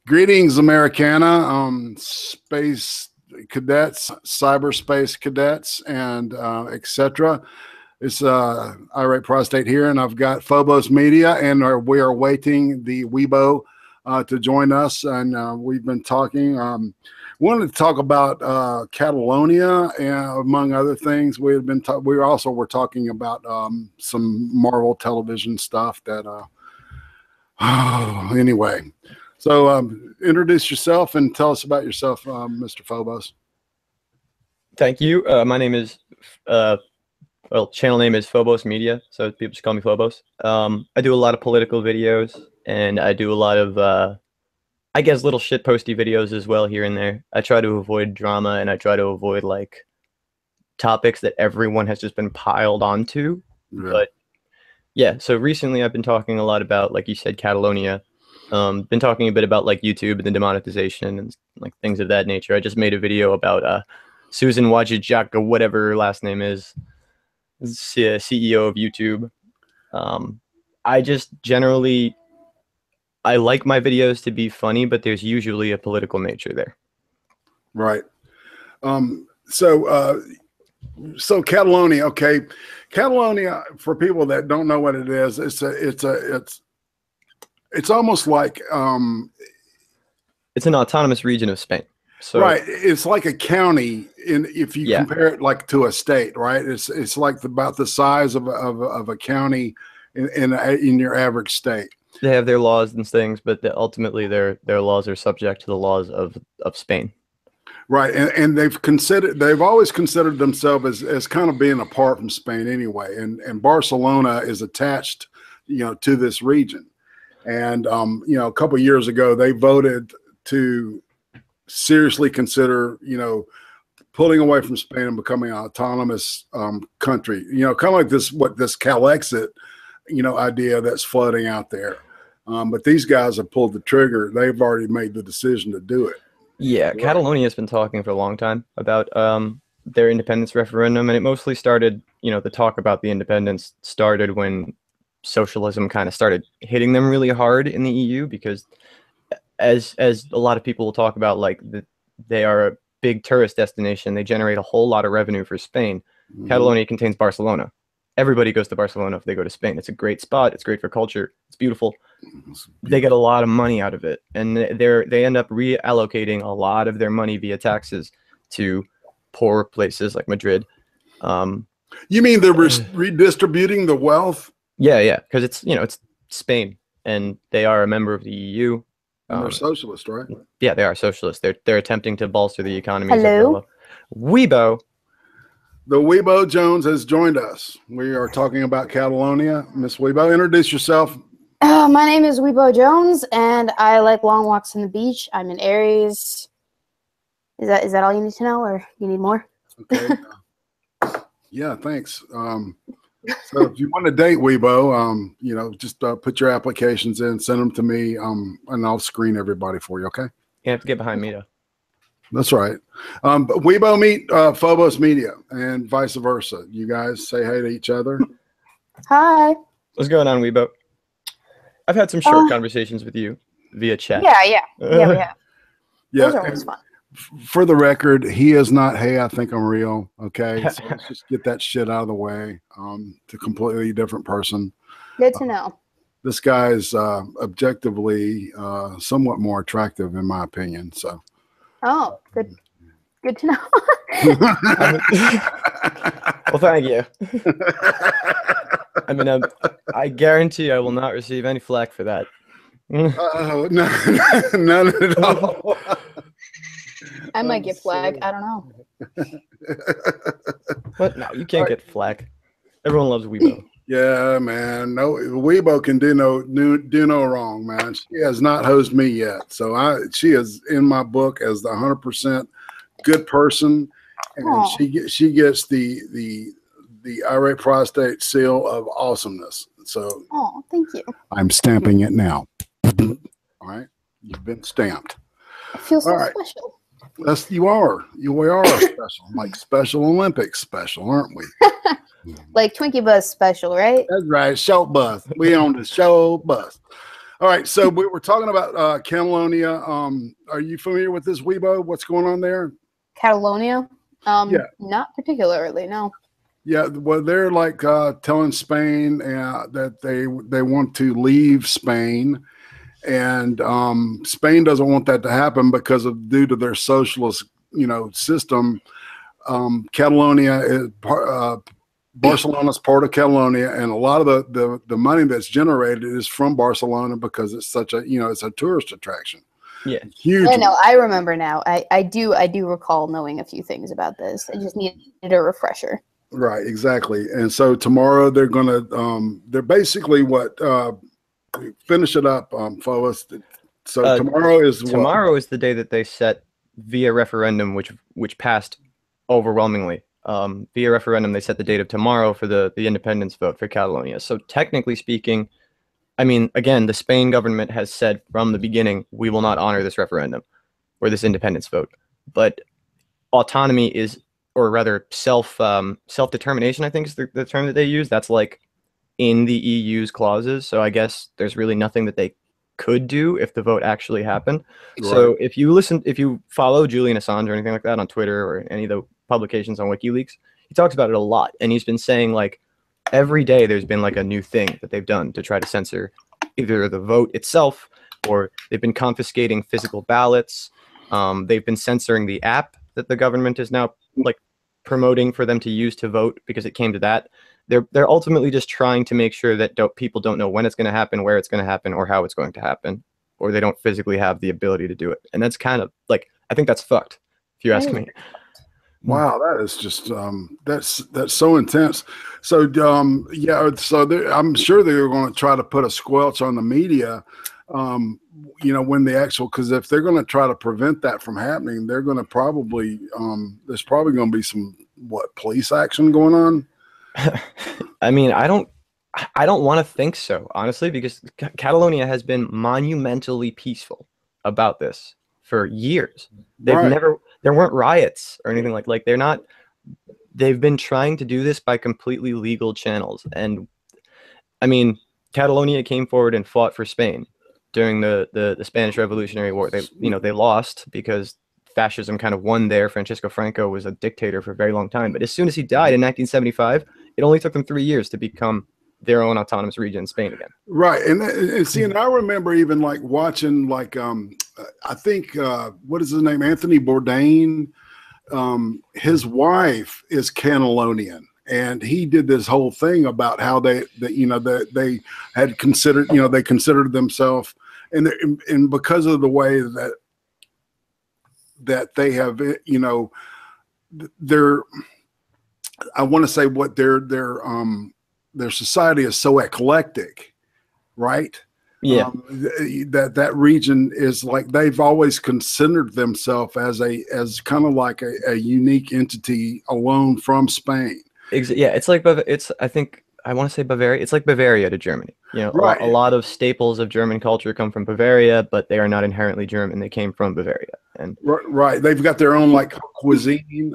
Greetings, Americana, space cadets, cyberspace cadets, and etc. It's IRATE Prostate here, and I've got Phobos Media, and we are waiting the Weebo to join us. And we've been talking. Wanted to talk about Catalonia, and among other things. We had been. We also were talking about some Marvel television stuff. That anyway. So introduce yourself and tell us about yourself, Mr. Phobos. Thank you. My name is, well, channel name is Phobos Media, so people just call me Phobos. I do a lot of political videos, and I do a lot of, I guess, little shit posty videos as well here and there. I try to avoid drama, and I try to avoid, like, topics that everyone has just been piled onto. Yeah. But, yeah, so recently I've been talking a lot about, like you said, Catalonia. Been talking a bit about like YouTube and the demonetization and like things of that nature. I just made a video about Susan Wojcicki, or whatever her last name is, CEO of YouTube. I just generally, I like my videos to be funny, but there's usually a political nature there. Right. So Catalonia, okay. Catalonia, for people that don't know what it is, it's almost like it's an autonomous region of Spain. So right, it's like a county if you compare it like to a state, right? It's like about the size of a county in your average state. They have their laws and things, but ultimately their laws are subject to the laws of Spain. Right, and they've always considered themselves as kind of being apart from Spain anyway, and Barcelona is attached, to this region. And, a couple of years ago, they voted to seriously consider, pulling away from Spain and becoming an autonomous country, kind of like this Calexit, idea that's floating out there. But these guys have pulled the trigger. They've already made the decision to do it. Yeah, right. Catalonia has been talking for a long time about their independence referendum. And it mostly started, the talk about the independence started when socialism kind of started hitting them really hard in the EU, because as a lot of people will talk about, like they are a big tourist destination. They generate a whole lot of revenue for Spain. Mm-hmm. Catalonia contains Barcelona. Everybody goes to Barcelona if they go to Spain. It's a great spot. It's great for culture. It's beautiful. They get a lot of money out of it, and they end up reallocating a lot of their money via taxes to poor places like Madrid. You mean they're redistributing the wealth? Yeah, because it's Spain, and they are a member of the EU. And they're socialist, right? Yeah, they are socialist. They're attempting to bolster the economy. Hello, Weebo. The Weebo Jones has joined us. We are talking about Catalonia. Miss Weebo, introduce yourself. My name is Weebo Jones, and I like long walks on the beach. I'm in Aries. Is that all you need to know, or you need more? Okay. Yeah, thanks. So if you want to date Weebo, just put your applications in, send them to me, and I'll screen everybody for you, okay? You have to get behind me, though. That's right. But Weebo meet Phobos Media, and vice versa. You guys say hey to each other. Hi. What's going on, Weebo? I've had some short conversations with you via chat. Yeah, we have. Yeah. Those are always fun. For the record, he is not, hey, I think I'm real. Okay. So let's just get that shit out of the way. To a completely different person. Good to know. This guy is objectively somewhat more attractive, in my opinion. So. Oh, good to know. Well, thank you. I mean, I guarantee I will not receive any flack for that. No, none at all. I might get flagged. I don't know. What? No, you can't get flagged. Everyone loves Weebo. Yeah, man. No, Weebo can do no wrong, man. She has not hosed me yet, so she is in my book as the 100% good person, and aww. she gets the IRATE Prostate seal of awesomeness. So, oh, thank you. I'm stamping it now. All right, you've been stamped. I feel so special. Yes, you are. We are special, like Special Olympics special, aren't we? Like Twinkie Buzz special, right? That's right. Show bus. We on the show bus. All right, so we were talking about Catalonia. Are you familiar with this, Weebo? What's going on there? Catalonia? Yeah. Not particularly, no. Yeah, well, they're like telling Spain that they want to leave Spain, and Spain doesn't want that to happen because of due to their socialist, system. Catalonia is Barcelona's part of Catalonia, and a lot of the money that's generated is from Barcelona because it's such a it's a tourist attraction. Yeah, huge. Yeah, no, I remember now. I do recall knowing a few things about this. I just needed a refresher. Right, exactly. And so tomorrow they're gonna they're basically finish it up, Phobos. So tomorrow is the day that they set via referendum, which passed overwhelmingly. Via referendum, they set the date of tomorrow for the independence vote for Catalonia. So technically speaking, I mean, again, the Spain government has said from the beginning, we will not honor this referendum or this independence vote. But autonomy is, or rather self-determination, I think is the term that they use. That's like in the EU's clauses. So I guess there's really nothing that they could do if the vote actually happened. Right. So if you follow Julian Assange or anything like that on Twitter or any of the publications on WikiLeaks, he talks about it a lot. And he's been saying like every day there's been like a new thing that they've done to try to censor either the vote itself, or they've been confiscating physical ballots. They've been censoring the app that the government is now like promoting for them to use to vote, because it came to that. They're ultimately just trying to make sure that people don't know when it's going to happen, where it's going to happen, or how it's going to happen, or they don't physically have the ability to do it. And that's kind of like, I think that's fucked, if you ask me. Wow, that is just that's so intense. So yeah, so I'm sure they're going to try to put a squelch on the media. When the actual, because if they're going to try to prevent that from happening, they're going to probably there's probably going to be some police action going on. I mean, I don't want to think so, honestly, because Catalonia has been monumentally peaceful about this for years. There weren't riots or anything like they've been trying to do this by completely legal channels. And I mean, Catalonia came forward and fought for Spain during the Spanish Revolutionary War. They lost because fascism kind of won there. Francisco Franco was a dictator for a very long time. But as soon as he died in 1975, it only took them 3 years to become their own autonomous region in Spain again. Right. And see, and I remember even like watching I think, what is his name? Anthony Bourdain. His wife is Catalonian. And he did this whole thing about how they had considered, they considered themselves, and because of the way that they have, I want to say what their society is so eclectic, right? Yeah. That region is like, they've always considered themselves as kind of like a unique entity alone from Spain. Yeah, it's like, I want to say Bavaria. It's like Bavaria to Germany. Right. A lot of staples of German culture come from Bavaria, but they are not inherently German. They came from Bavaria. And right, they've got their own like cuisine.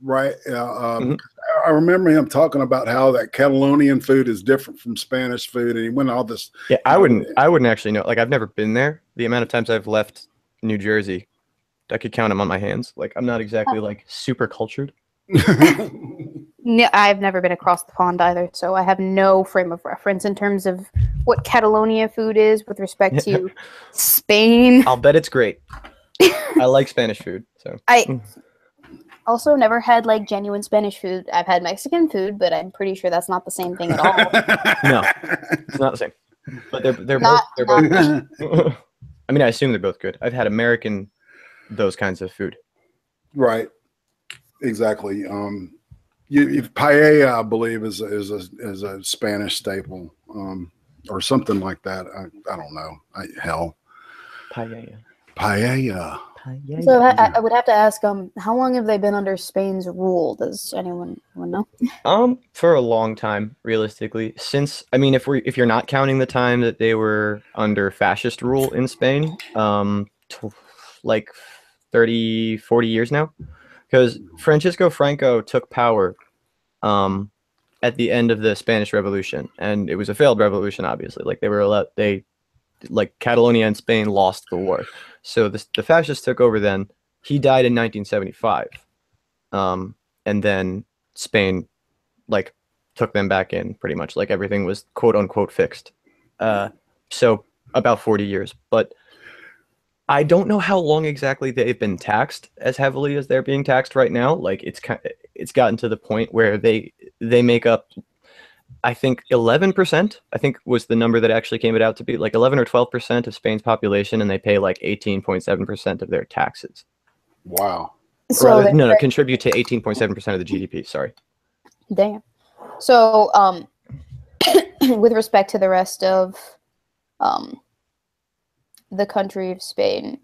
Right. I remember him talking about how that Catalonian food is different from Spanish food, and he went all this. Yeah, I wouldn't actually know. Like, I've never been there. The amount of times I've left New Jersey, I could count them on my hands. Like, I'm not exactly like super cultured. No, I've never been across the pond either, so I have no frame of reference in terms of what Catalonia food is with respect to Spain. I'll bet it's great. I like Spanish food, so I also never had like genuine Spanish food. I've had Mexican food, but I'm pretty sure that's not the same thing at all. No, it's not the same. But they're both good. I mean, I assume they're both good. I've had American those kinds of food. Right. Exactly. Paella, I believe, is a Spanish staple, or something like that. I don't know. Hell. Paella. So I would have to ask, how long have they been under Spain's rule? Does anyone know? For a long time, realistically. Since, I mean, if you're not counting the time that they were under fascist rule in Spain, like 30, 40 years now. Because Francisco Franco took power at the end of the Spanish Revolution, and it was a failed revolution, obviously. Like, they like Catalonia and Spain lost the war. So the fascists took over then. He died in 1975. And then Spain like took them back in pretty much, like everything was quote unquote fixed. So about 40 years, but I don't know how long exactly they've been taxed as heavily as they're being taxed right now. Like it's gotten to the point where they make up, I think 11%, I think was the number that actually came out to be, like 11 or 12% of Spain's population, and they pay like 18.7% of their taxes. Wow. So no, contribute to 18.7% of the GDP. Sorry. Damn. So, with respect to the rest of the country of Spain,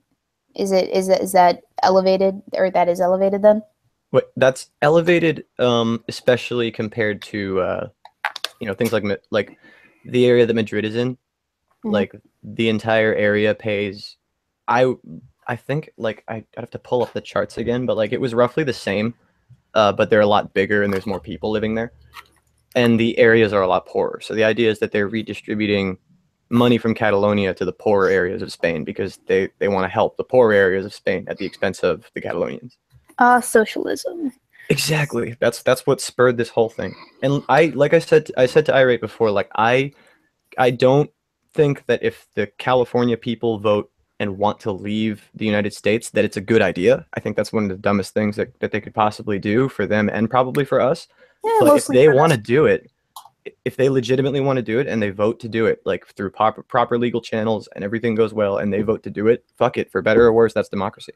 is that elevated, or that is elevated then? What, that's elevated, especially compared to things like the area that Madrid is in. Mm-hmm. Like the entire area pays. I think like I'd have to pull up the charts again, but like it was roughly the same, but they're a lot bigger and there's more people living there, and the areas are a lot poorer. So the idea is that they're redistributing money from Catalonia to the poorer areas of Spain because they want to help the poorer areas of Spain at the expense of the Catalonians. Socialism. Exactly. That's what spurred this whole thing. And I said to IRATE before, like I don't think that if the California people vote and want to leave the United States, that it's a good idea. I think that's one of the dumbest things that they could possibly do for them and probably for us. Yeah, but if they want to do it, if they legitimately want to do it and they vote to do it, like through proper legal channels and everything goes well and they vote to do it, fuck it, for better or worse, that's democracy.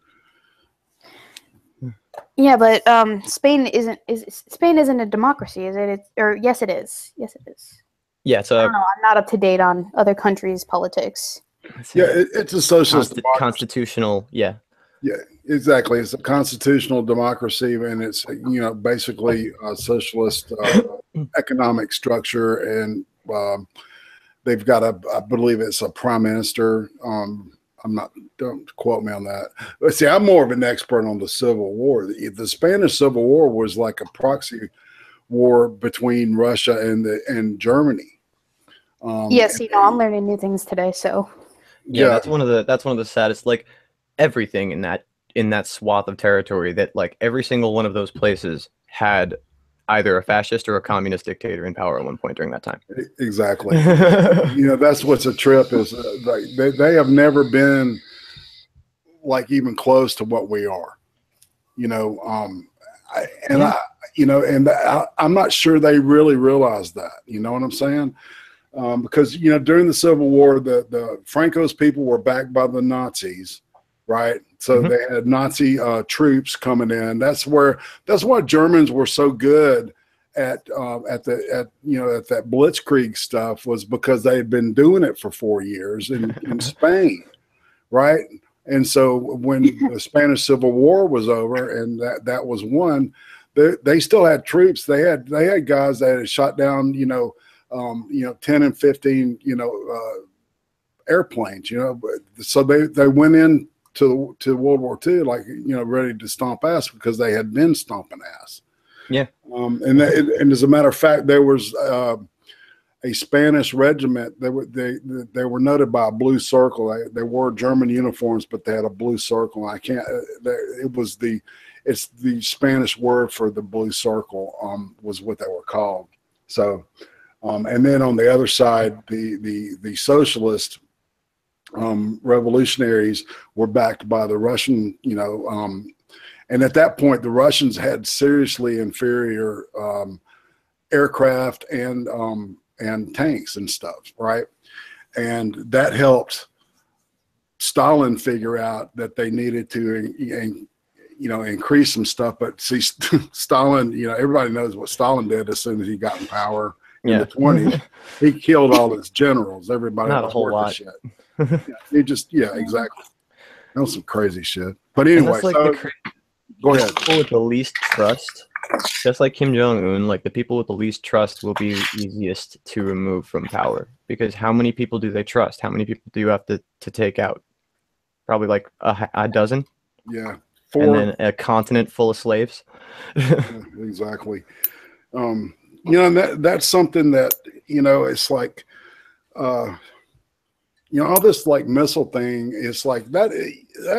Yeah, but Spain isn't a democracy, is it? Or yes, it is. Yes, it is. Yeah, it's a. I don't know. I'm not up to date on other countries' politics. Yeah, it's a socialist constitutional. Yeah. Yeah, exactly. It's a constitutional democracy, and it's basically a socialist economic structure, and they've got I believe it's a prime minister. Don't quote me on that. But see, I'm more of an expert on the Civil War. The Spanish Civil War was like a proxy war between Russia and Germany. Yes, I'm learning new things today. So yeah, that's one of the saddest. Like everything in that swath of territory, that like every single one of those places had either a fascist or a communist dictator in power at one point during that time. Exactly. That's what's a trip is like they have never been like even close to what we are. I'm not sure they really realize that. You know what I'm saying? Because during the Civil War, the Franco's people were backed by the Nazis. Right. So they had Nazi troops coming in. That's why Germans were so good at that Blitzkrieg stuff, was because they had been doing it for 4 years in Spain. Right. And so when the Spanish Civil War was over and that was won, they still had troops. They had guys that had shot down, 10 and 15, airplanes, so they went in to World War II, like, ready to stomp ass because they had been stomping ass. Yeah. And as a matter of fact, there was a Spanish regiment. They were noted by a blue circle. They wore German uniforms, but they had a blue circle. It's the Spanish word for the blue circle, was what they were called. So, and then on the other side, the socialist revolutionaries were backed by the Russian, and at that point the Russians had seriously inferior aircraft and tanks and stuff, right? And that helped Stalin figure out that they needed to increase some stuff. But see, Stalin, everybody knows what Stalin did as soon as he got in power in the 20s. He killed all his generals. Everybody not a whole lot. Shit. He just exactly. That was some crazy shit. But anyway, like go ahead. People with the least trust, just like Kim Jong-un, like the people with the least trust will be easiest to remove from power, because how many people do they trust? How many people do you have to take out? Probably like a dozen. Yeah. 4. And then a continent full of slaves. Exactly. And that's something that, it's like, you know, all this like missile thing is like that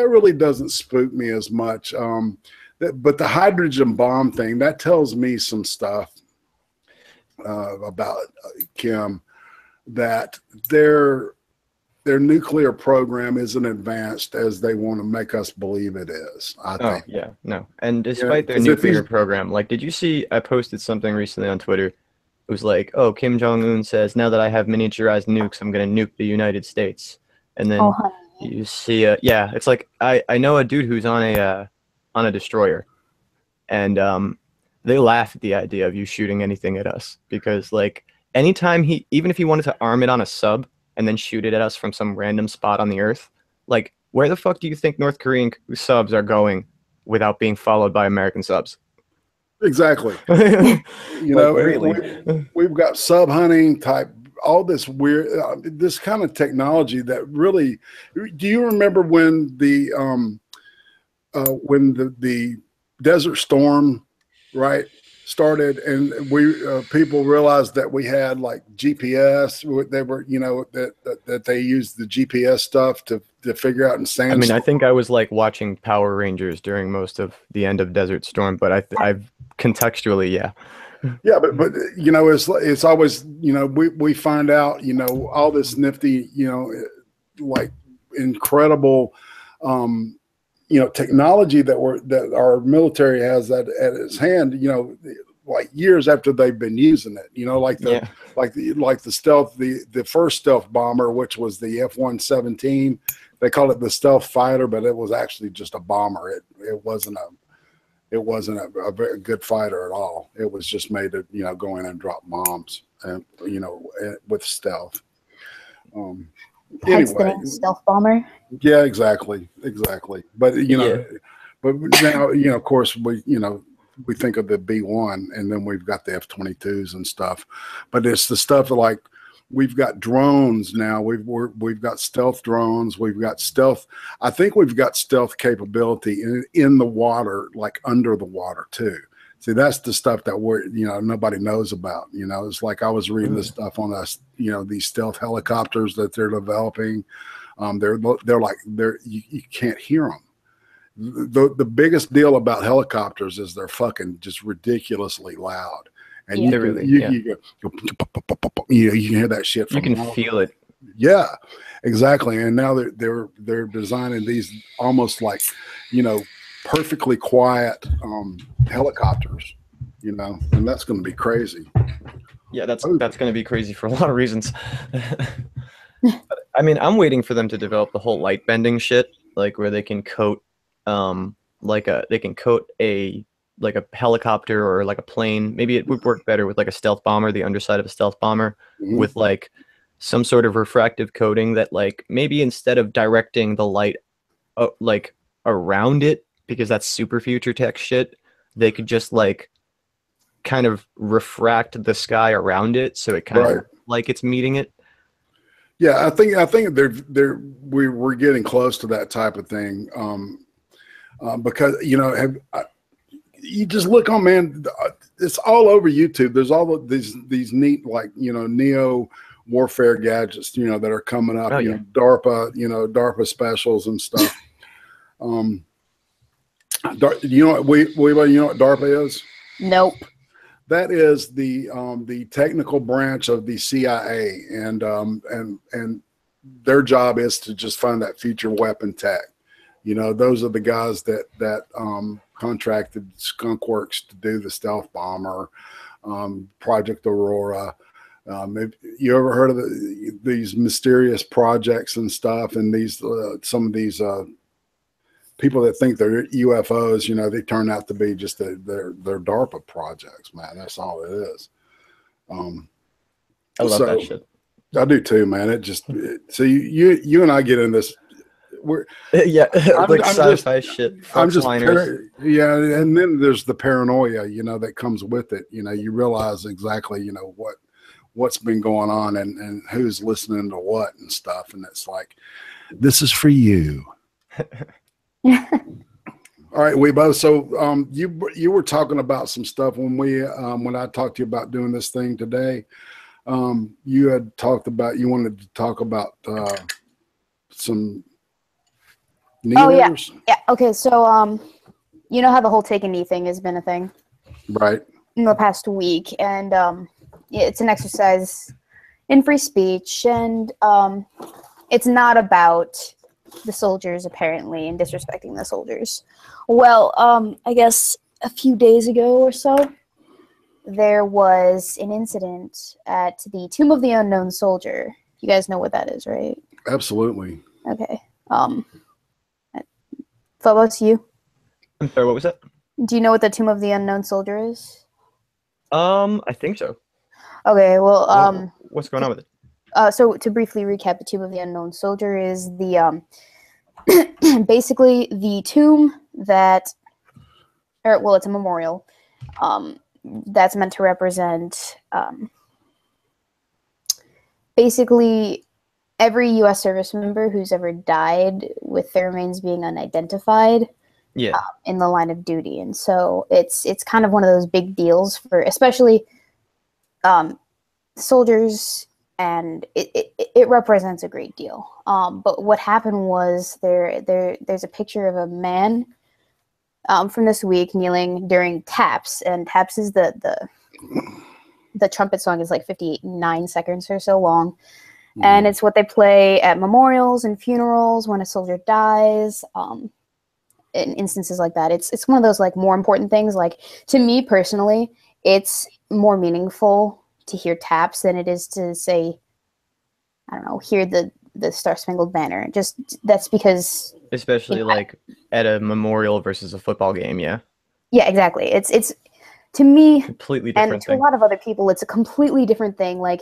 really doesn't spook me as much. But the hydrogen bomb thing, that tells me some stuff about Kim, that their nuclear program isn't advanced as they want to make us believe it is. I think. Yeah, no. And despite their nuclear program, like, did you see? I posted something recently on Twitter. It was like, oh, Kim Jong-un says, now that I have miniaturized nukes, I'm going to nuke the United States. And then you see, yeah, it's like, I know a dude who's on a destroyer. And they laugh at the idea of you shooting anything at us. Because, like, anytime even if he wanted to arm it on a sub and then shoot it at us from some random spot on the Earth, like, where the fuck do you think North Korean subs are going without being followed by American subs? Exactly. You know, really? We've got sub hunting type, all this weird, this kind of technology that really. Do you remember when the Desert Storm, right, started, and we people realized that we had like GPS. They were, you know, that they used the GPS stuff to figure out in sandstorm. I mean, I think I was like watching Power Rangers during most of the end of Desert Storm, but I've contextually, yeah. Yeah, but you know, it's always, you know, we find out, you know, all this nifty, you know, like incredible, you know, technology that our military has at its hand, you know, like years after they've been using it, you know, like the stealth, the first stealth bomber, which was the F-117. They called it the stealth fighter, but it was actually just a bomber. It wasn't a very good fighter at all. It was just made to, you know, go in and drop bombs, and, you know, with stealth. Anyway, stealth bomber. Yeah, exactly. But you know, but now, you know, of course, we think of the B-1, and then we've got the F-22s and stuff. But it's the stuff like, we've got drones now. We've got stealth drones. We've got stealth. I think we've got stealth capability in the water, like under the water too. See, that's the stuff that nobody knows about. You know, it's like I was reading this stuff on us. You know, these stealth helicopters that they're developing. You can't hear them. The biggest deal about helicopters is they're fucking just ridiculously loud. And you can hear that shit. You can feel it. Yeah, exactly. And now they're designing these almost like, you know, perfectly quiet helicopters, you know, and that's going to be crazy. Yeah, that's going to be crazy for a lot of reasons. I mean, I'm waiting for them to develop the whole light bending shit, like where they can coat like a helicopter or like a plane. Maybe it would work better with like a stealth bomber, the underside of a stealth bomber, with like some sort of refractive coating that, like, maybe instead of directing the light like around it, because that's super future tech shit, they could just like kind of refract the sky around it, so it kind of like it's meeting it. Yeah, I think we're getting close to that type of thing, because, you know, you just look on, man, it's all over YouTube. There's all of these neat, like, you know, neo warfare gadgets, you know, that are coming up. You know, DARPA specials and stuff. You know what DARPA is? Nope. That is the technical branch of the CIA, and their job is to just find that future weapon tech. You know, those are the guys that contracted Skunk Works to do the stealth bomber, Project Aurora. You ever heard of these mysterious projects and stuff? And these some of these people that think they're UFOs, you know, they turn out to be just their DARPA projects, man. That's all it is. I love that shit. I do too, man. So you and I get in this. Like sci-fi shit. I'm just and then there's the paranoia, you know, that comes with it. You know, you realize exactly, you know, what's been going on and who's listening to what and stuff, and it's like, this is for you. All right, Weebo. So you were talking about some stuff when I talked to you about doing this thing today. You had talked about, you wanted to talk about some knee Oh yeah, orders? yeah. Okay, so you know how the whole take a knee thing has been a thing Right. in the past week, and yeah, it's an exercise in free speech, and it's not about the soldiers apparently and disrespecting the soldiers. Well, I guess a few days ago or so, there was an incident at the Tomb of the Unknown Soldier. You guys know what that is, right? Absolutely. Okay. Phobos, you? I'm sorry, what was that? Do you know what the Tomb of the Unknown Soldier is? I think so. Okay, well, What's going on with it? so to briefly recap, the Tomb of the Unknown Soldier is the basically the tomb that, or well, it's a memorial that's meant to represent basically every U.S. service member who's ever died with their remains being unidentified. Yeah. In the line of duty, and so it's kind of one of those big deals for especially soldiers, and it represents a great deal. But what happened was there's a picture of a man from this week kneeling during taps, and taps is the trumpet song is like 59 seconds or so long, and it's what they play at memorials and funerals when a soldier dies. In instances like that, it's one of those like more important things. Like to me personally, it's more meaningful to hear taps than it is to say, I don't know, hear the Star Spangled Banner. Just that's because, Especially like at a memorial versus a football game, yeah. Yeah, exactly. It's to me Completely different and to thing. a lot of other people, it's a completely different thing. Like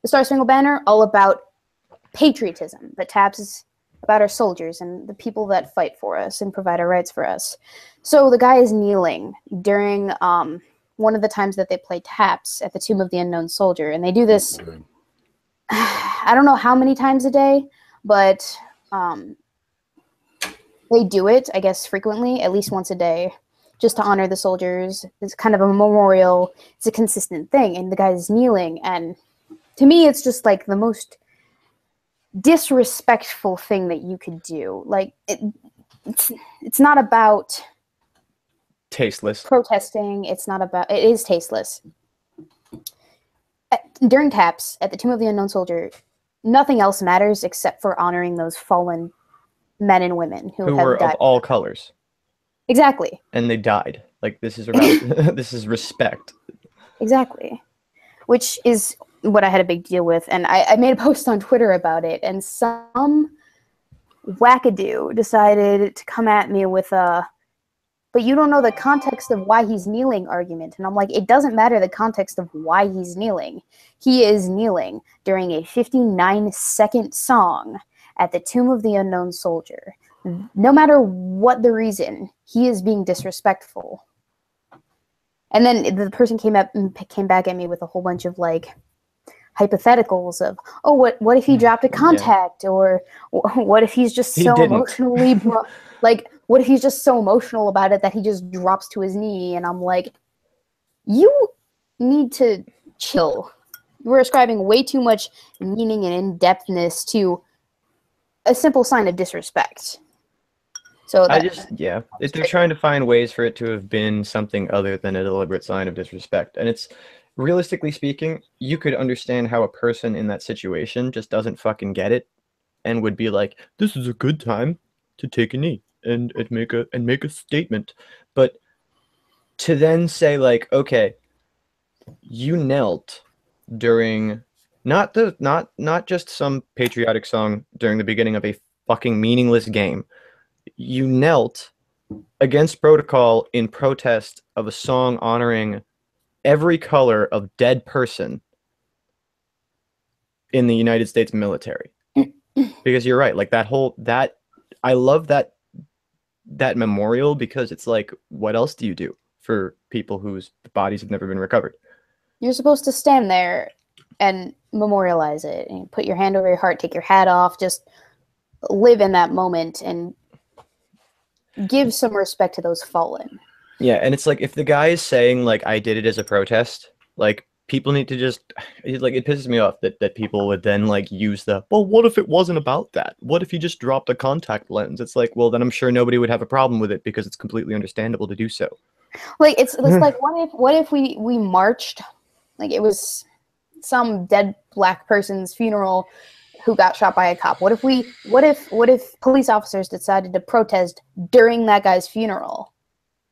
the Star Spangled Banner, all about patriotism, but taps is about our soldiers and the people that fight for us and provide our rights for us. So the guy is kneeling during one of the times that they play taps at the Tomb of the Unknown Soldier, and they do this. I don't know how many times a day, but they do it, I guess, frequently, at least once a day, just to honor the soldiers. It's kind of a memorial. It's a consistent thing, and the guy is kneeling, and to me, it's just like the most disrespectful thing that you could do. Like it's not about Tasteless. protesting. It's not about. It is tasteless. During taps at the Tomb of the Unknown Soldier, nothing else matters except for honoring those fallen men and women who have were died. of all colors. Exactly. And they died. Like this is about this is respect. Exactly. Which is what I had a big deal with, and I made a post on Twitter about it, and some wackadoo decided to come at me with a, but you don't know the context of why he's kneeling argument. And I'm like, it doesn't matter the context of why he's kneeling. He is kneeling during a 59-second song at the Tomb of the Unknown Soldier. No matter what the reason, he is being disrespectful. And then the person came back at me with a whole bunch of like hypotheticals of, oh, what if he dropped a contact, or what if he's just so emotionally like, what if he's just so emotional about it that he just drops to his knee? And I'm like, you need to chill. We're ascribing way too much meaning and in-depthness to a simple sign of disrespect. So if they're trying to find ways for it to have been something other than a deliberate sign of disrespect. And it's, realistically speaking, you could understand how a person in that situation just doesn't fucking get it and would be like, this is a good time to take a knee and make a statement. But to then say like, okay, you knelt during not just some patriotic song during the beginning of a fucking meaningless game. You knelt against protocol in protest of a song honoring every color of dead person in the United States military. Because you're right, like I love that memorial, because it's like, what else do you do for people whose bodies have never been recovered? You're supposed to stand there and memorialize it and put your hand over your heart, take your hat off, just live in that moment and give some respect to those fallen. Yeah, and it's like, if the guy is saying like, I did it as a protest, like, people need to just, like, it pisses me off that people would then like use the, well, what if it wasn't about that? What if you just dropped a contact lens? It's like, well, then I'm sure nobody would have a problem with it because it's completely understandable to do so. Like it's like what if we marched, like it was some dead black person's funeral who got shot by a cop. What if police officers decided to protest during that guy's funeral?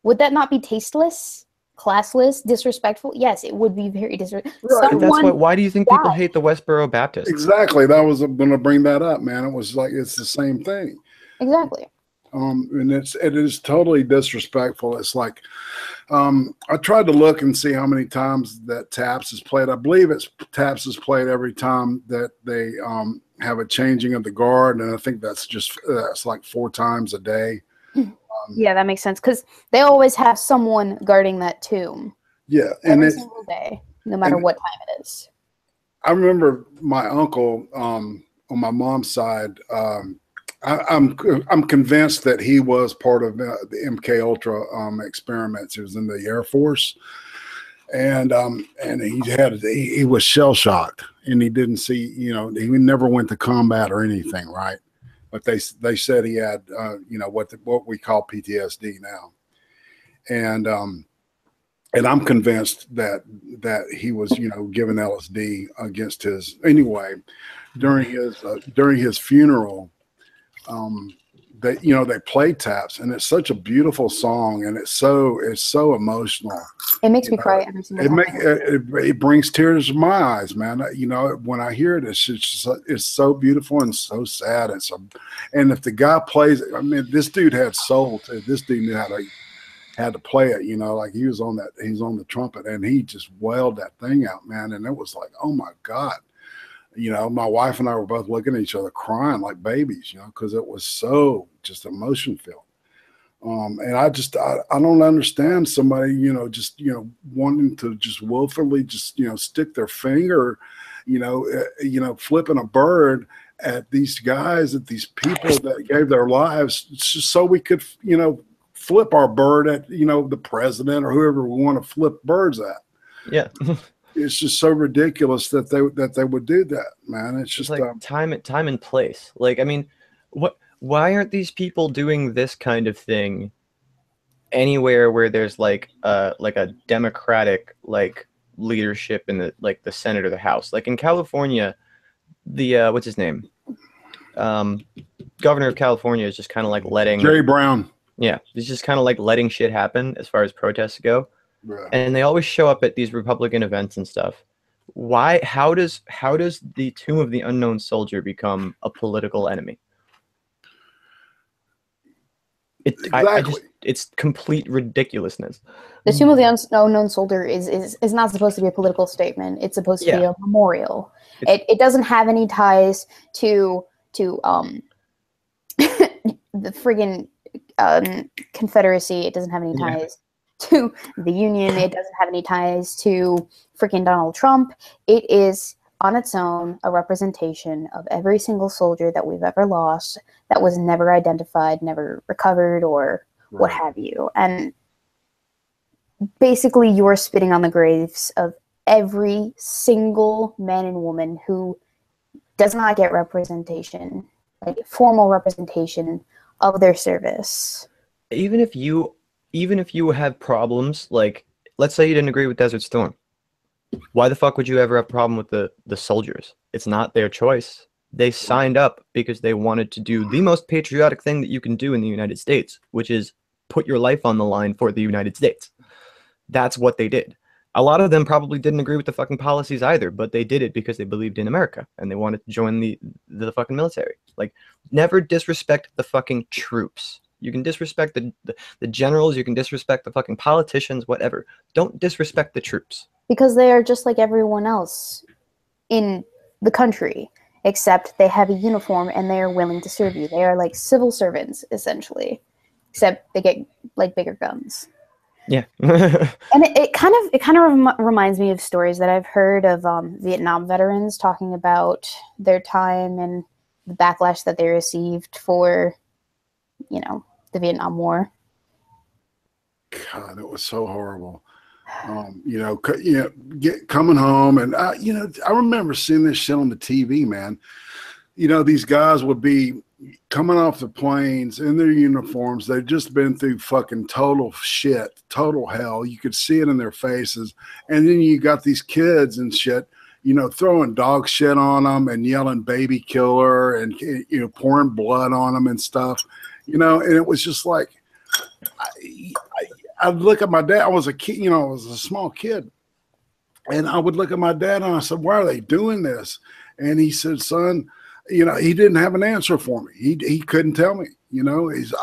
Would that not be tasteless, classless, disrespectful? Yes, it would be very disrespectful. Right. Why do you think people hate the Westboro Baptists? Exactly. That was going to bring that up, man. It was like, it's the same thing. Exactly. And it is totally disrespectful. It's like, I tried to look and see how many times that Taps is played. I believe Taps is played every time that they have a changing of the guard, and I think that's like 4 times a day. Yeah, that makes sense, because they always have someone guarding that tomb. Yeah, every single day, no matter what time it is. I remember my uncle on my mom's side. I'm convinced that he was part of the MK Ultra experiments. He was in the Air Force, and he was shell shocked, and he didn't see, he never went to combat or anything, right? But they said he had what we call PTSD now, and I'm convinced that he was given LSD against his during his funeral. They play Taps, and it's such a beautiful song, and it's so emotional. It makes me cry every single time. It brings tears to my eyes, man. When I hear it, it's so beautiful and so sad. And if the guy plays it, I mean, this dude had soul. This dude knew how to play it. Like he was on the trumpet, and he just wailed that thing out, man. And it was like, oh my God. My wife and I were both looking at each other crying like babies, because it was so just emotion filled. And I don't understand somebody, wanting to just willfully just, stick their finger, flipping a bird at these guys, at these people that gave their lives just so we could, flip our bird at, the president or whoever we want to flip birds at. Yeah. It's just so ridiculous that they would do that, man. It's just like time and place. Like, I mean, why aren't these people doing this kind of thing anywhere where there's like a democratic like leadership in the Senate or the House? Like in California, the what's his name? Governor of California is just kind of like letting Jerry Brown. Yeah, he's just kind of like letting shit happen as far as protests go. Right. And they always show up at these Republican events and stuff. Why? How does the Tomb of the Unknown Soldier become a political enemy? Exactly. It's complete ridiculousness. The Tomb of the Unknown Soldier is not supposed to be a political statement. It's supposed to be a memorial. It doesn't have any ties to the friggin' Confederacy. It doesn't have any ties to the Union. It doesn't have any ties to freaking Donald Trump. It is on its own a representation of every single soldier that we've ever lost that was never identified, never recovered, or what have you. And basically you're spitting on the graves of every single man and woman who does not get representation, like formal representation of their service. Even if you have problems, like let's say you didn't agree with Desert Storm, why the fuck would you ever have a problem with the soldiers? It's not their choice. They signed up because they wanted to do the most patriotic thing that you can do in the United States, which is put your life on the line for the United States. That's what they did. A lot of them probably didn't agree with the fucking policies either, but they did it because they believed in America and they wanted to join the fucking military. Like, never disrespect the fucking troops. You can disrespect the generals, you can disrespect the fucking politicians, whatever. Don't disrespect the troops. Because they are just like everyone else in the country, except they have a uniform and they are willing to serve you. They are like civil servants, essentially, except they get like bigger guns. Yeah. And it kind of reminds me of stories that I've heard of Vietnam veterans talking about their time and the backlash that they received for, the Vietnam War. God, it was so horrible. Coming home, and I remember seeing this shit on the TV, man. These guys would be coming off the planes in their uniforms. They've just been through fucking total shit, total hell. You could see it in their faces. And then you got these kids and shit, throwing dog shit on them and yelling baby killer and, pouring blood on them and stuff, and it was just like, I'd look at my dad. I was a kid, I was a small kid. And I would look at my dad and I said, why are they doing this? And he said, son, he didn't have an answer for me. He couldn't tell me,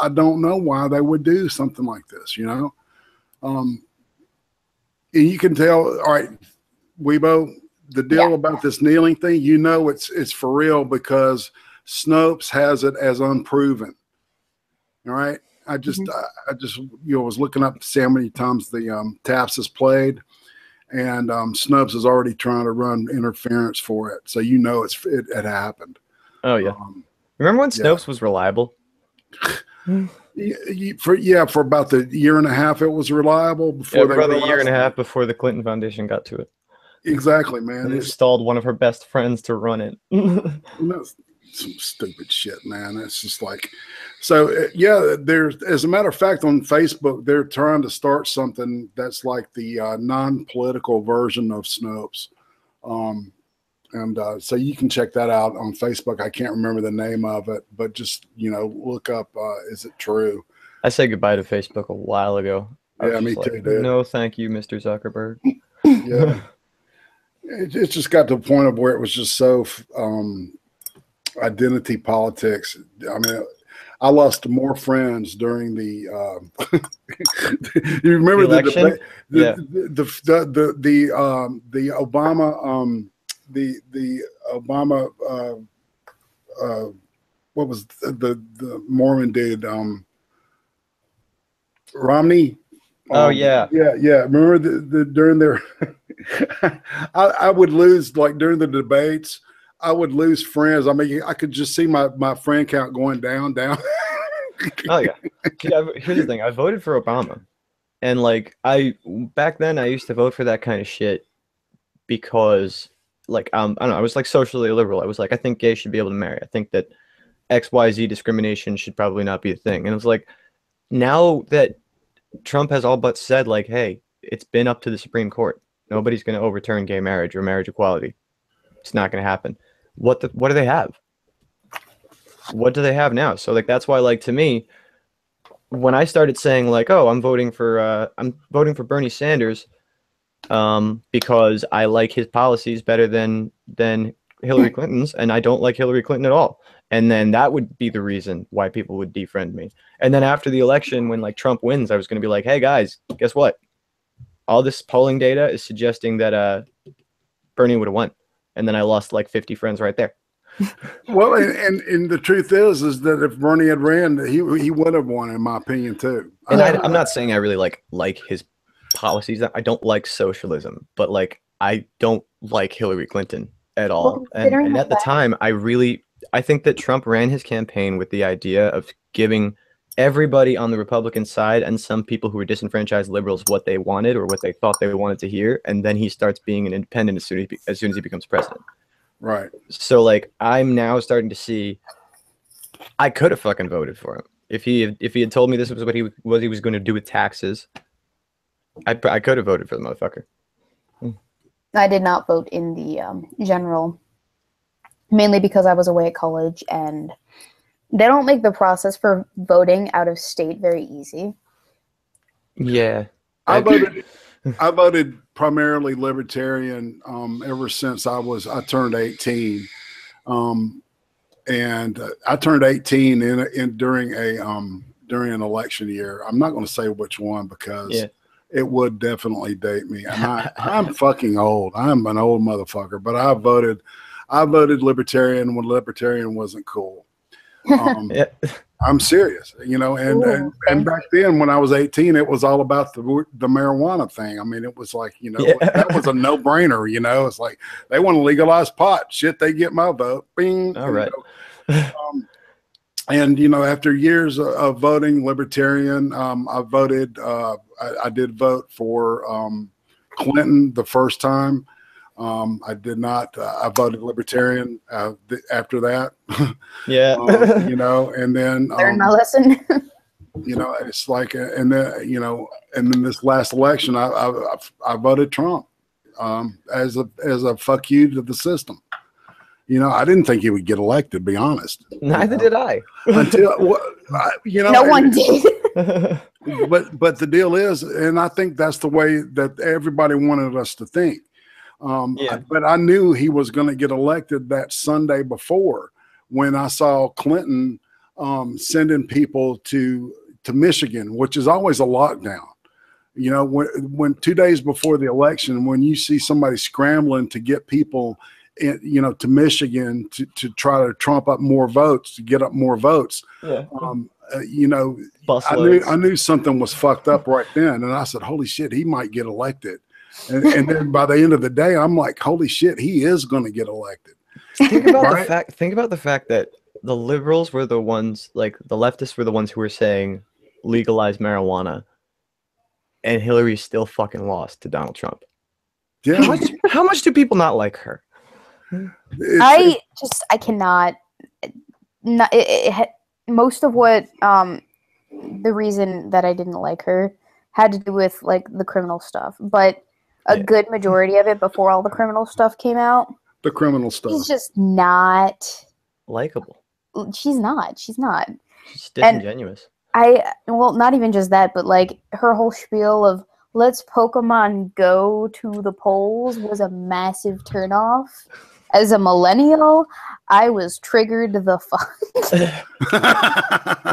I don't know why they would do something like this, and you can tell, all right, Weebo, the deal about this kneeling thing, it's for real because Snopes has it as unproven. All right. I just was looking up to see how many times the Taps has played, and Snopes is already trying to run interference for it. So it had happened. Oh yeah. Remember when Snopes was reliable? For about the year and a half, it was reliable. Before about a year and a half before the Clinton Foundation got to it. Exactly, man. And installed one of her best friends to run it. Some stupid shit, man. It's just like, so there's, as a matter of fact, on Facebook, they're trying to start something that's like the non-political version of Snopes. So you can check that out on Facebook. I can't remember the name of it, but just, look up, is it true? I said goodbye to Facebook a while ago. Yeah, me too, dude. No, thank you, Mr. Zuckerberg. Yeah. It just got to the point of where it was just so identity politics. I mean, I lost more friends during the you remember the debate, the Obama the Obama what was the Mormon dude, Romney? Yeah. Remember during their I would lose, like, during the debates, I would lose friends. I mean, I could just see my friend count going down. Oh yeah. Here's the thing. I voted for Obama, and like back then I used to vote for that kind of shit because, like, I don't know, I was like socially liberal. I was like, I think gays should be able to marry. I think that XYZ discrimination should probably not be a thing. And it was like, now that Trump has all but said, like, hey, it's been up to the Supreme Court. Nobody's going to overturn gay marriage or marriage equality. It's not going to happen. What do they have? What do they have now? So, like, that's why, like, to me, when I started saying, like, oh, I'm voting for Bernie Sanders because I like his policies better than Hillary Clinton's, and I don't like Hillary Clinton at all. And then that would be the reason why people would defriend me. And then after the election, when, like, Trump wins, I was going to be like, hey, guys, guess what? All this polling data is suggesting that Bernie would have won. And then I lost like 50 friends right there. Well, and the truth is that if Bernie had ran, he would have won, in my opinion, too. And I'm not saying I really like his policies. I don't like socialism, but, like, I don't like Hillary Clinton at all. And at the time, I think that Trump ran his campaign with the idea of giving everybody on the Republican side and some people who were disenfranchised liberals what they wanted or what they thought they wanted to hear, and then he starts being an independent as soon as he becomes president. Right. So, like, I'm now starting to see I could have fucking voted for him if he had told me this was what he was going to do with taxes. I could have voted for the motherfucker. I did not vote in the general, mainly because I was away at college, and they don't make the process for voting out of state very easy. Yeah. I voted primarily libertarian ever since I turned 18. And I turned 18 during an election year. I'm not going to say which one because it would definitely date me. And I'm fucking old. I'm an old motherfucker, but I voted libertarian when libertarian wasn't cool. I'm serious, and back then when I was 18, it was all about the marijuana thing. I mean, it was like, that was a no-brainer, it's like they want to legalize pot. Shit, they get my vote. Bing. All right. And, after years of voting libertarian, I voted, I did vote for Clinton the first time. I did not. I voted Libertarian after that. Yeah. You know, and then Learn my lesson. you know, it's like, and then you know, and then this last election, I voted Trump as a fuck you to the system. You know, I didn't think he would get elected, to be honest. Neither did I. Until you know, No one did. but the deal is, and I think that's the way that everybody wanted us to think. But I knew he was going to get elected that Sunday before, when I saw Clinton sending people to Michigan, which is always a lockdown. You know, when 2 days before the election, when you see somebody scrambling to get people you know, to Michigan to try to trump up more votes, to get up more votes. Yeah. You know, I knew something was fucked up right then, and I said, "Holy shit, he might get elected." And then by the end of the day, I'm like, "Holy shit, he is going to get elected." Think about the fact that the liberals were the ones, like the leftists were the ones who were saying legalize marijuana, and Hillary still fucking lost to Donald Trump. Yeah. How much do people not like her? I cannot. Most of what the reason that I didn't like her had to do with like the criminal stuff, but a good majority of it before all the criminal stuff came out. The criminal stuff. She's just not likable. She's not. She's disingenuous. Well, not even just that, but like her whole spiel of let's Pokemon Go to the polls was a massive turnoff. As a millennial, I was triggered the fuck.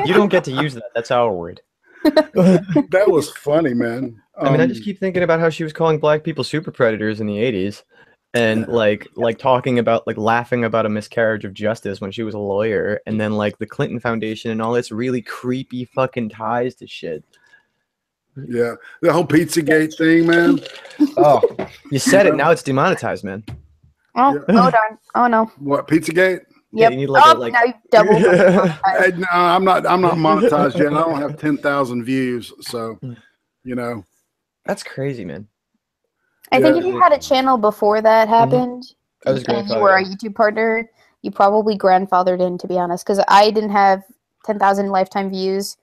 You don't get to use that. That's our word. That was funny, man. I mean, I just keep thinking about how she was calling black people super predators in the 80s, and like talking about, like, laughing about a miscarriage of justice when she was a lawyer, and then like the Clinton Foundation and all this really creepy fucking ties to shit. Yeah, the whole Pizzagate thing, man. Oh, you said it. Now it's demonetized, man. Oh, oh darn! Oh no! What, Pizzagate? Yep. Yeah, you need like now you double. No, I'm not monetized yet. I don't have 10,000 views, so you know. That's crazy, man. I think if you had a channel before that happened, and you were a YouTube partner, you probably grandfathered in, to be honest, because I didn't have 10,000 lifetime views,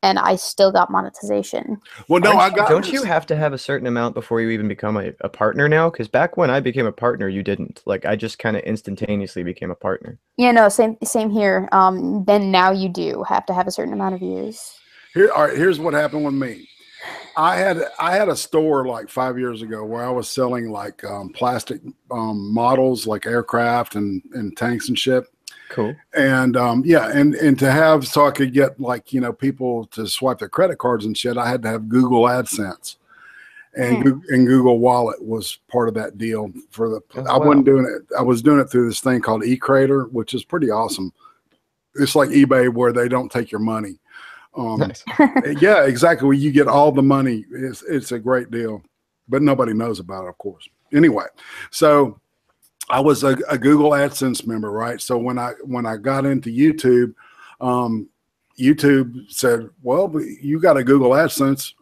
and I still got monetization. Well, no, Don't you have to have a certain amount before you even become a partner now? Because back when I became a partner, you didn't. Like, I just kind of instantaneously became a partner. Yeah, no, same here. Then now you do have to have a certain amount of views. All right, here's what happened with me. I had a store like 5 years ago where I was selling like plastic models, like aircraft and tanks and shit. Cool. And yeah, and to have, so I could get, like, you know, people to swipe their credit cards and shit, I had to have Google AdSense, and Google Wallet was part of that deal for the. I wasn't doing it. I was doing it through this thing called eCreator, which is pretty awesome. It's like eBay where they don't take your money. Nice. Yeah, exactly. Well, you get all the money. It's a great deal, but nobody knows about it, of course. Anyway, so I was a Google AdSense member, right? So when I got into YouTube, YouTube said, "Well, you got a Google AdSense.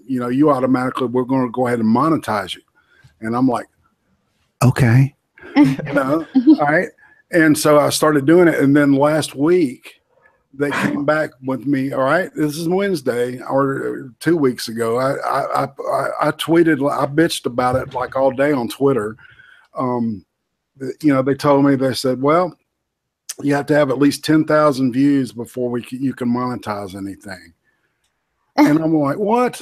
You know, you automatically, we're going to go ahead and monetize you." And I'm like, "Okay, you know, all right." And so I started doing it, and then last week they came back with me. All right, this is Wednesday, or 2 weeks ago. I tweeted, I bitched about it like all day on Twitter. You know, they told me, they said, "Well, you have to have at least 10,000 views before you can monetize anything." And I'm like, "What?"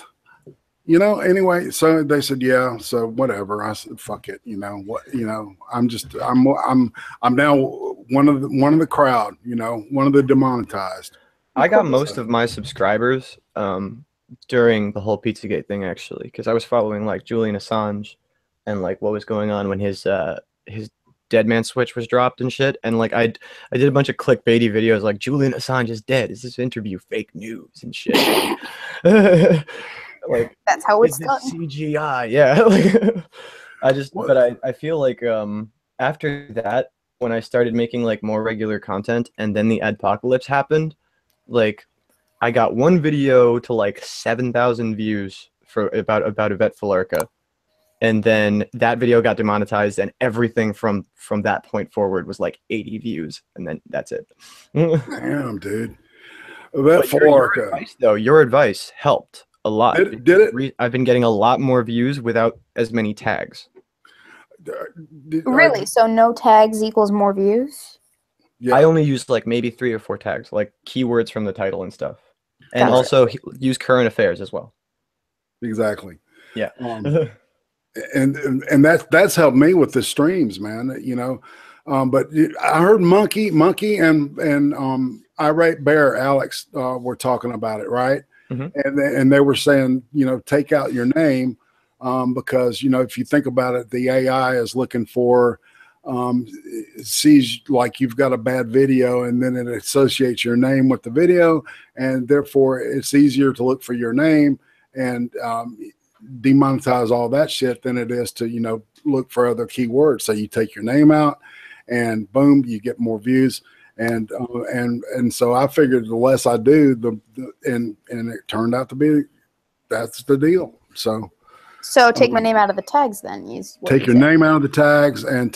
You know, anyway, so they said, "Yeah, so whatever." I said, "Fuck it." You know what, you know, I'm now one of the crowd, you know, one of the demonetized. I got most of my subscribers during the whole Pizzagate thing, actually, because I was following like Julian Assange and like what was going on when his dead man switch was dropped and shit, and like I did a bunch of clickbaity videos like Julian Assange is dead, is this interview fake news and shit. Like, that's how it's done. CGI, yeah. Like, I feel like after that, when I started making like more regular content, and then the adpocalypse happened, like I got one video to like 7,000 views for about Yvette Falarca, and then that video got demonetized, and everything from that point forward was like 80 views, and then that's it. Damn, dude. Yvette Falarca. Your advice helped a lot. Did it? I've been getting a lot more views without as many tags. Really? So no tags equals more views? Yeah. I only use like maybe 3 or 4 tags, like keywords from the title and stuff, and also use current affairs as well. Exactly. Yeah. And that's helped me with the streams, man. You know, but I heard Monkey and Irate Bear Alex were talking about it, right? And they were saying, you know, take out your name because, you know, if you think about it, the AI is looking for sees like you've got a bad video, and then it associates your name with the video, and therefore it's easier to look for your name and demonetize all that shit than it is to, you know, look for other keywords. So you take your name out and boom, you get more views. And so I figured the less I do, and it turned out to be, that's the deal. So take my name out of the tags then. Take your name out of the tags and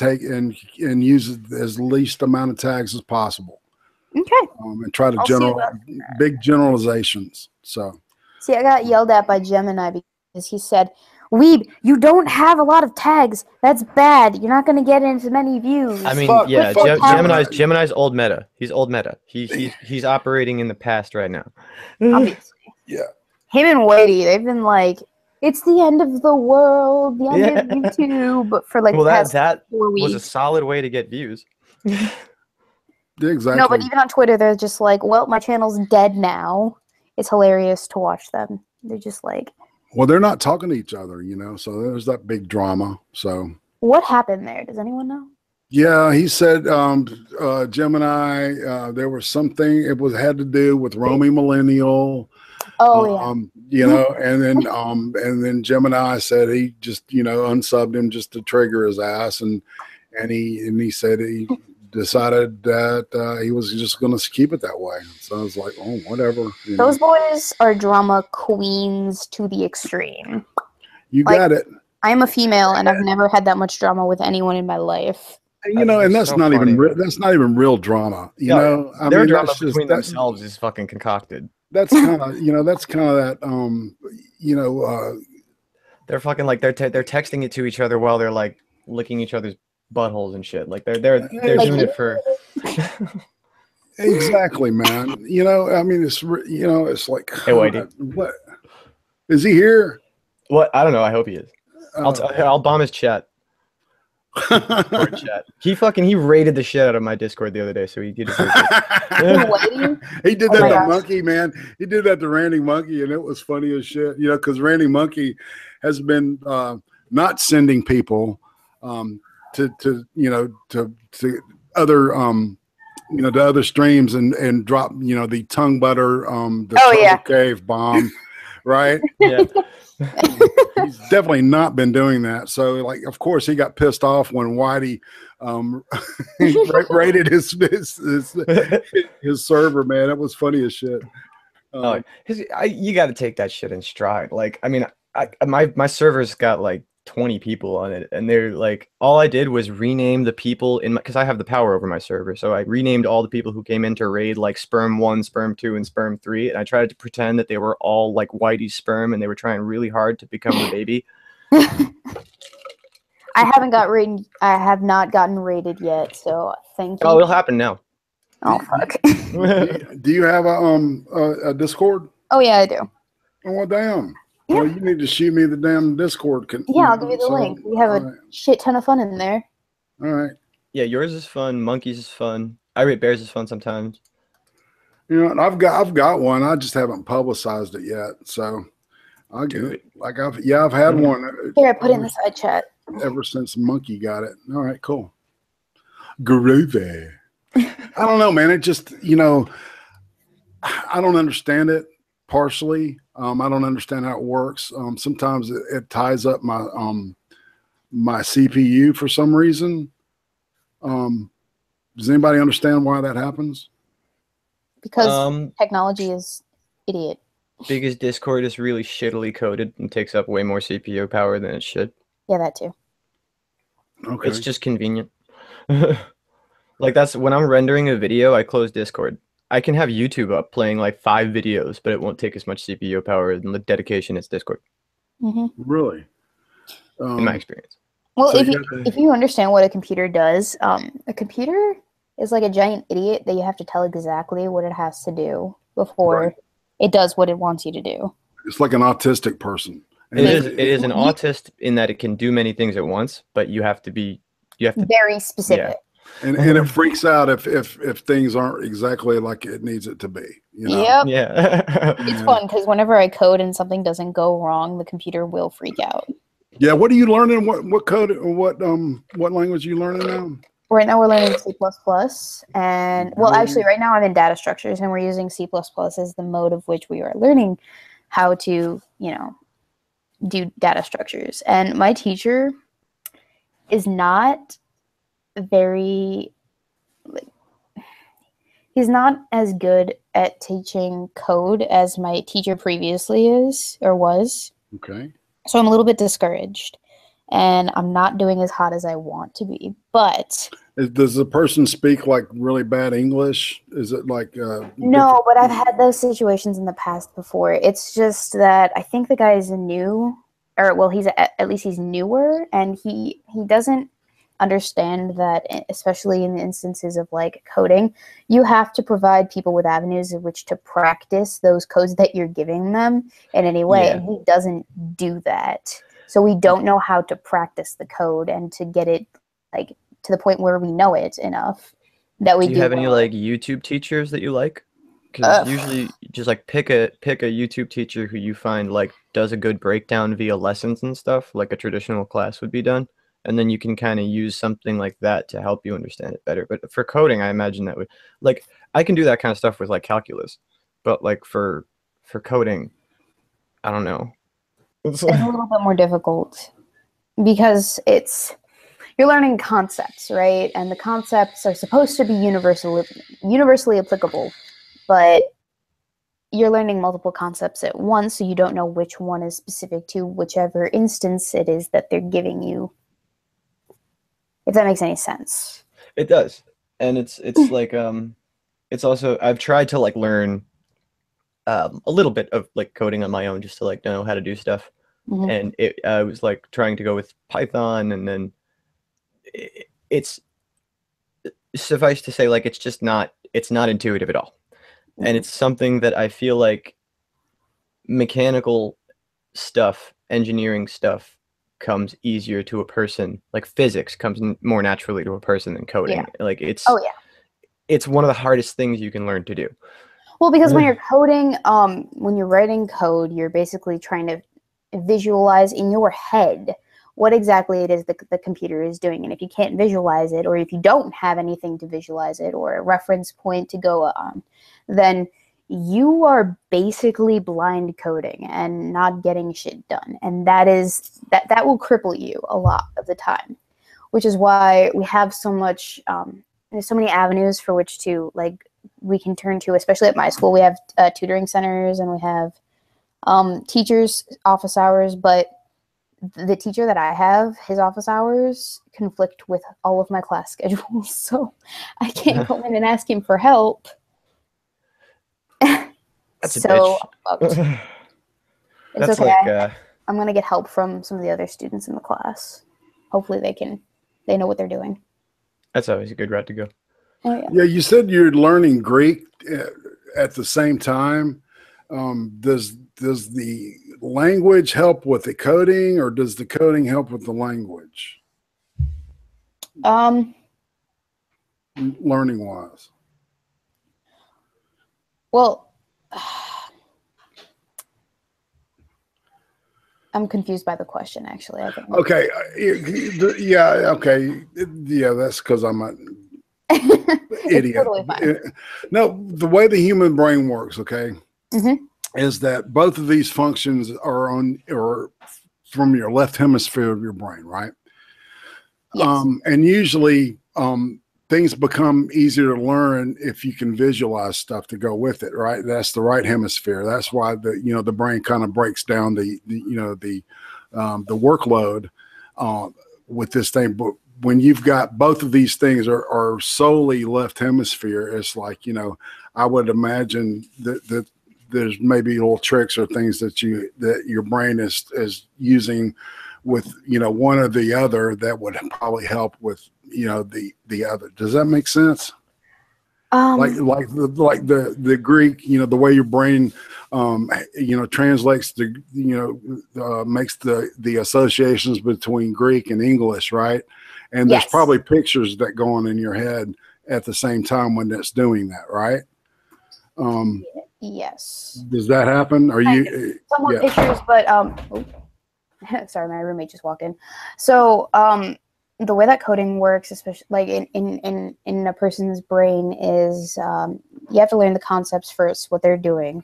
use as least amount of tags as possible. Okay. And try to big generalizations. So see, I got yelled at by Gemini because he said, Weeb, you don't have a lot of tags. That's bad. You're not going to get as many views. I mean, Gemini's old meta. He's old meta. He's operating in the past right now. Obviously. Yeah. Him and Whitey, they've been like, it's the end of the world, the end of YouTube, but for like the past 4 weeks. Was a solid way to get views. Exactly. No, but even on Twitter, they're just like, well, my channel's dead now. It's hilarious to watch them. They're just like... Well, they're not talking to each other, you know, so there's that big drama. So what happened there? Does anyone know? Yeah, he said Gemini, there was something, had to do with Romy Millennial. Oh, you know, and then Gemini said he just, you know, unsubbed him just to trigger his ass, and he said he decided that he was just going to keep it that way. So I was like, oh, whatever. Those boys are drama queens to the extreme. You got it. I'm a female, and I've never had that much drama with anyone in my life. You know, and that's so not even real drama. You know, I their mean, drama that's between themselves is fucking concocted. That's kind of, you know, that's kind of that, you know, they're fucking like they're texting it to each other while they're like licking each other's buttholes and shit. Like they're doing it for. Exactly, man. You know, I mean, it's, you know, it's like, hey, Whitey, what is he here? What? I don't know. I hope he is. I'll bomb his chat. Chat. He raided the shit out of my Discord the other day, so he did. He did that to Monkey, man. He did that to Randy Monkey, and it was funny as shit. You know, because Randy Monkey has been not sending people to you know to other you know, to other streams and drop, you know, the tongue butter the Trouble Cave bomb, right? Yeah. He's definitely not been doing that. So, like, of course, he got pissed off when Whitey raided his server. Man, it was funny as shit. You got to take that shit in stride. Like, I mean, my server's got like 20 people on it, and they're like, all I did was rename the people in my, because I have the power over my server, so I renamed all the people who came in to raid like sperm 1, sperm 2, and sperm 3, and I tried to pretend that they were all like Whitey's sperm, and they were trying really hard to become the baby. I have not gotten raided yet, so thank you. Oh, it'll happen now. Oh, fuck. Do you have a Discord? Oh yeah, I do. Oh, well, damn. Yeah. Well, you need to shoot me the damn Discord. Yeah, I'll give you the link. We have a shit ton of fun in there. All right. Yeah, yours is fun. Monkey's is fun. Irate Bears is fun sometimes. You know, I've got one. I just haven't publicized it yet. So I'll get it. Like I've had one. Here, I put it in the side chat. Ever since Monkey got it. All right, cool. Groovy. I don't know, man. It just, you know, I don't understand it partially. I don't understand how it works. Sometimes it ties up my my CPU for some reason. Does anybody understand why that happens? Because technology is idiot. Because Discord is really shittily coded and takes up way more CPU power than it should. Yeah, that too. Okay. It's just convenient. Like that's when I'm rendering a video, I close Discord. I can have YouTube up playing like 5 videos, but it won't take as much CPU power and the dedication as Discord, Really? in my experience. Well, So if you understand what a computer does, a computer is like a giant idiot that you have to tell exactly what it has to do before it does what it wants you to do. It's like an autistic person. It is an autist in that it can do many things at once, but you have to very specific. And it freaks out if things aren't exactly like it needs it to be. You know? Yep. Yeah. It's fun because whenever I code and something doesn't go wrong, the computer will freak out. Yeah. What are you learning? What code? What language are you learning now? Right now we're learning C++, and well, actually, right now I'm in data structures, and we're using C++ as the mode of which we are learning how to, do data structures. And my teacher is not very, he's not as good at teaching code as my teacher previously was. Okay. So I'm a little bit discouraged, and I'm not doing as hot as I want to be. But does the person speak like really bad English? Is it like no? But I've had those situations in the past before. It's just that I think the guy is new, or well, at least he's newer, and he doesn't understand that, especially in the instances of like coding, you have to provide people with avenues in which to practice those codes that you're giving them in any way, and he doesn't do that. So we don't know how to practice the code and to get it like to the point where we know it enough that we do. Do you have any like YouTube teachers that you like? Because usually just like pick a YouTube teacher who you find like does a good breakdown via lessons and stuff, like a traditional class would be done. And then you can kind of use something like that to help you understand it better. But for coding, I imagine that would, like, I can do that kind of stuff with like calculus, but like for coding, I don't know. It's a little bit more difficult because you're learning concepts, right? And the concepts are supposed to be universally applicable, but you're learning multiple concepts at once, so you don't know which one is specific to whichever instance it is that they're giving you. If that makes any sense. It does. And it's like it's also, I've tried to like learn a little bit of like coding on my own just to like know how to do stuff. And I was like trying to go with Python, and then it's suffice to say, like it's not intuitive at all. And it's something that I feel like mechanical stuff, engineering stuff comes easier to a person, like physics comes more naturally to a person than coding. Like it's one of the hardest things you can learn to do. Well, because when you're coding, when you're writing code, you're basically trying to visualize in your head what exactly it is the computer is doing. And if you can't visualize it, or if you don't have anything to visualize it or a reference point to go on, then you are basically blind coding and not getting shit done. And that will cripple you a lot of the time, which is why we have so much, there's so many avenues for which to like, we can turn to, especially at my school. We have tutoring centers, and we have teachers' office hours, but the teacher that I have, his office hours conflict with all of my class schedules. So I can't go in and ask him for help. That's so a bitch. it's That's okay. like, I'm gonna get help from some of the other students in the class. Hopefully they know what they're doing. That's always a good route to go. Oh, yeah. Yeah, you said you're learning Greek at the same time. Does the language help with the coding, or does the coding help with the language? Learning wise. Well, I'm confused by the question, actually. I think. Okay. Yeah. Okay. Yeah. That's because I'm an idiot. Totally fine. No, the way the human brain works, okay, is that both of these functions are from your left hemisphere of your brain, right? Yes. And usually things become easier to learn if you can visualize stuff to go with it, right? That's the right hemisphere. That's why the brain kind of breaks down the workload with this thing. But when you've got both of these things are solely left hemisphere, it's like, you know, I would imagine that there's maybe little tricks or things that your brain is using with, you know, one or the other that would probably help with, you know, the other. Does that make sense? Like the Greek, you know, the way your brain, you know, translates the, you know, makes the associations between Greek and English, right? And there's probably pictures that go on in your head at the same time when it's doing that, right? Yes. Does that happen? Are you? Some more pictures, but sorry, my roommate just walked in. So the way that coding works, especially like in a person's brain, is you have to learn the concepts first, what they're doing,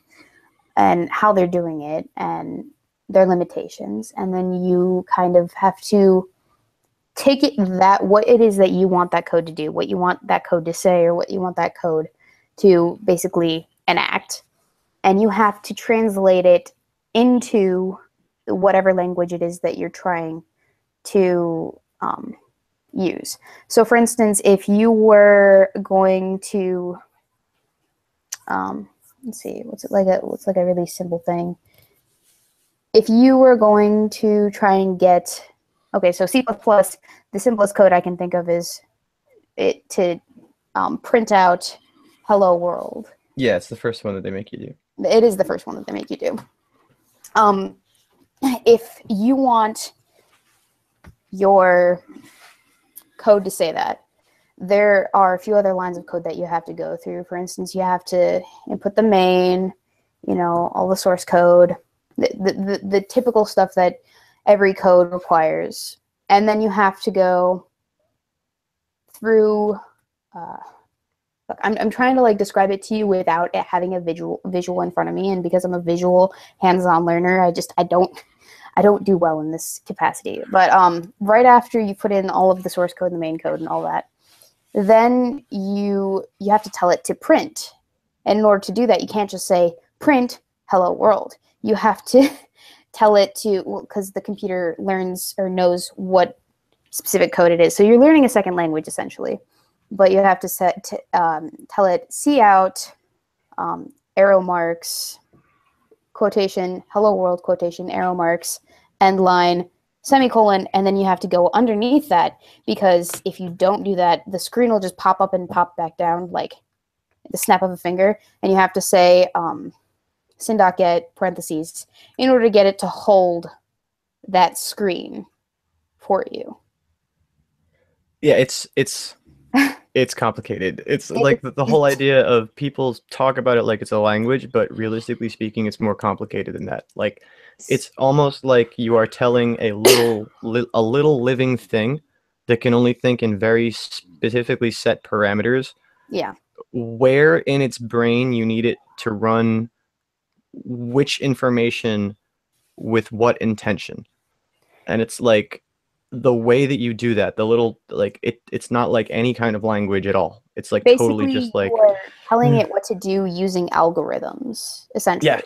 and how they're doing it, and their limitations, and then you kind of have to take it what it is that you want that code to do, what you want that code to say, or what you want that code to basically enact, and you have to translate it into whatever language it is that you're trying to use. So for instance, if you were going to let's see, what's like a really simple thing. If you were going to try and get, okay, so C++, the simplest code I can think of is it to print out hello world. Yeah, it's the first one that they make you do. It is the first one that they make you do. If you want your code to say that, there are a few other lines of code that you have to go through. For instance, you have to input the main, you know, all the source code, the typical stuff that every code requires. And then you have to go through, look, I'm trying to like describe it to you without it having a visual in front of me. And because I'm a visual hands-on learner, I don't do well in this capacity. But right after you put in all of the source code and the main code and all that, then you have to tell it to print. And in order to do that, you can't just say print hello world. You have to tell it to, because the computer learns or knows what specific code it is. So you're learning a second language essentially, but you have to tell it cout, arrow marks, quotation, hello world, quotation, arrow marks, end line, semicolon, and then you have to go underneath that, because if you don't do that, the screen will just pop up and pop back down like the snap of a finger, and you have to say sin.get parentheses in order to get it to hold that screen for you. Yeah, it's complicated. It's like the whole idea of people talk about it like it's a language, but realistically speaking, it's more complicated than that. Like, it's almost like you are telling a little living thing that can only think in very specifically set parameters. Yeah. Where in its brain you need it to run which information with what intention. And it's like, the way that you do that, the little, like, it's not like any kind of language at all. It's like basically, totally just like you're telling it what to do using algorithms, essentially. Yeah,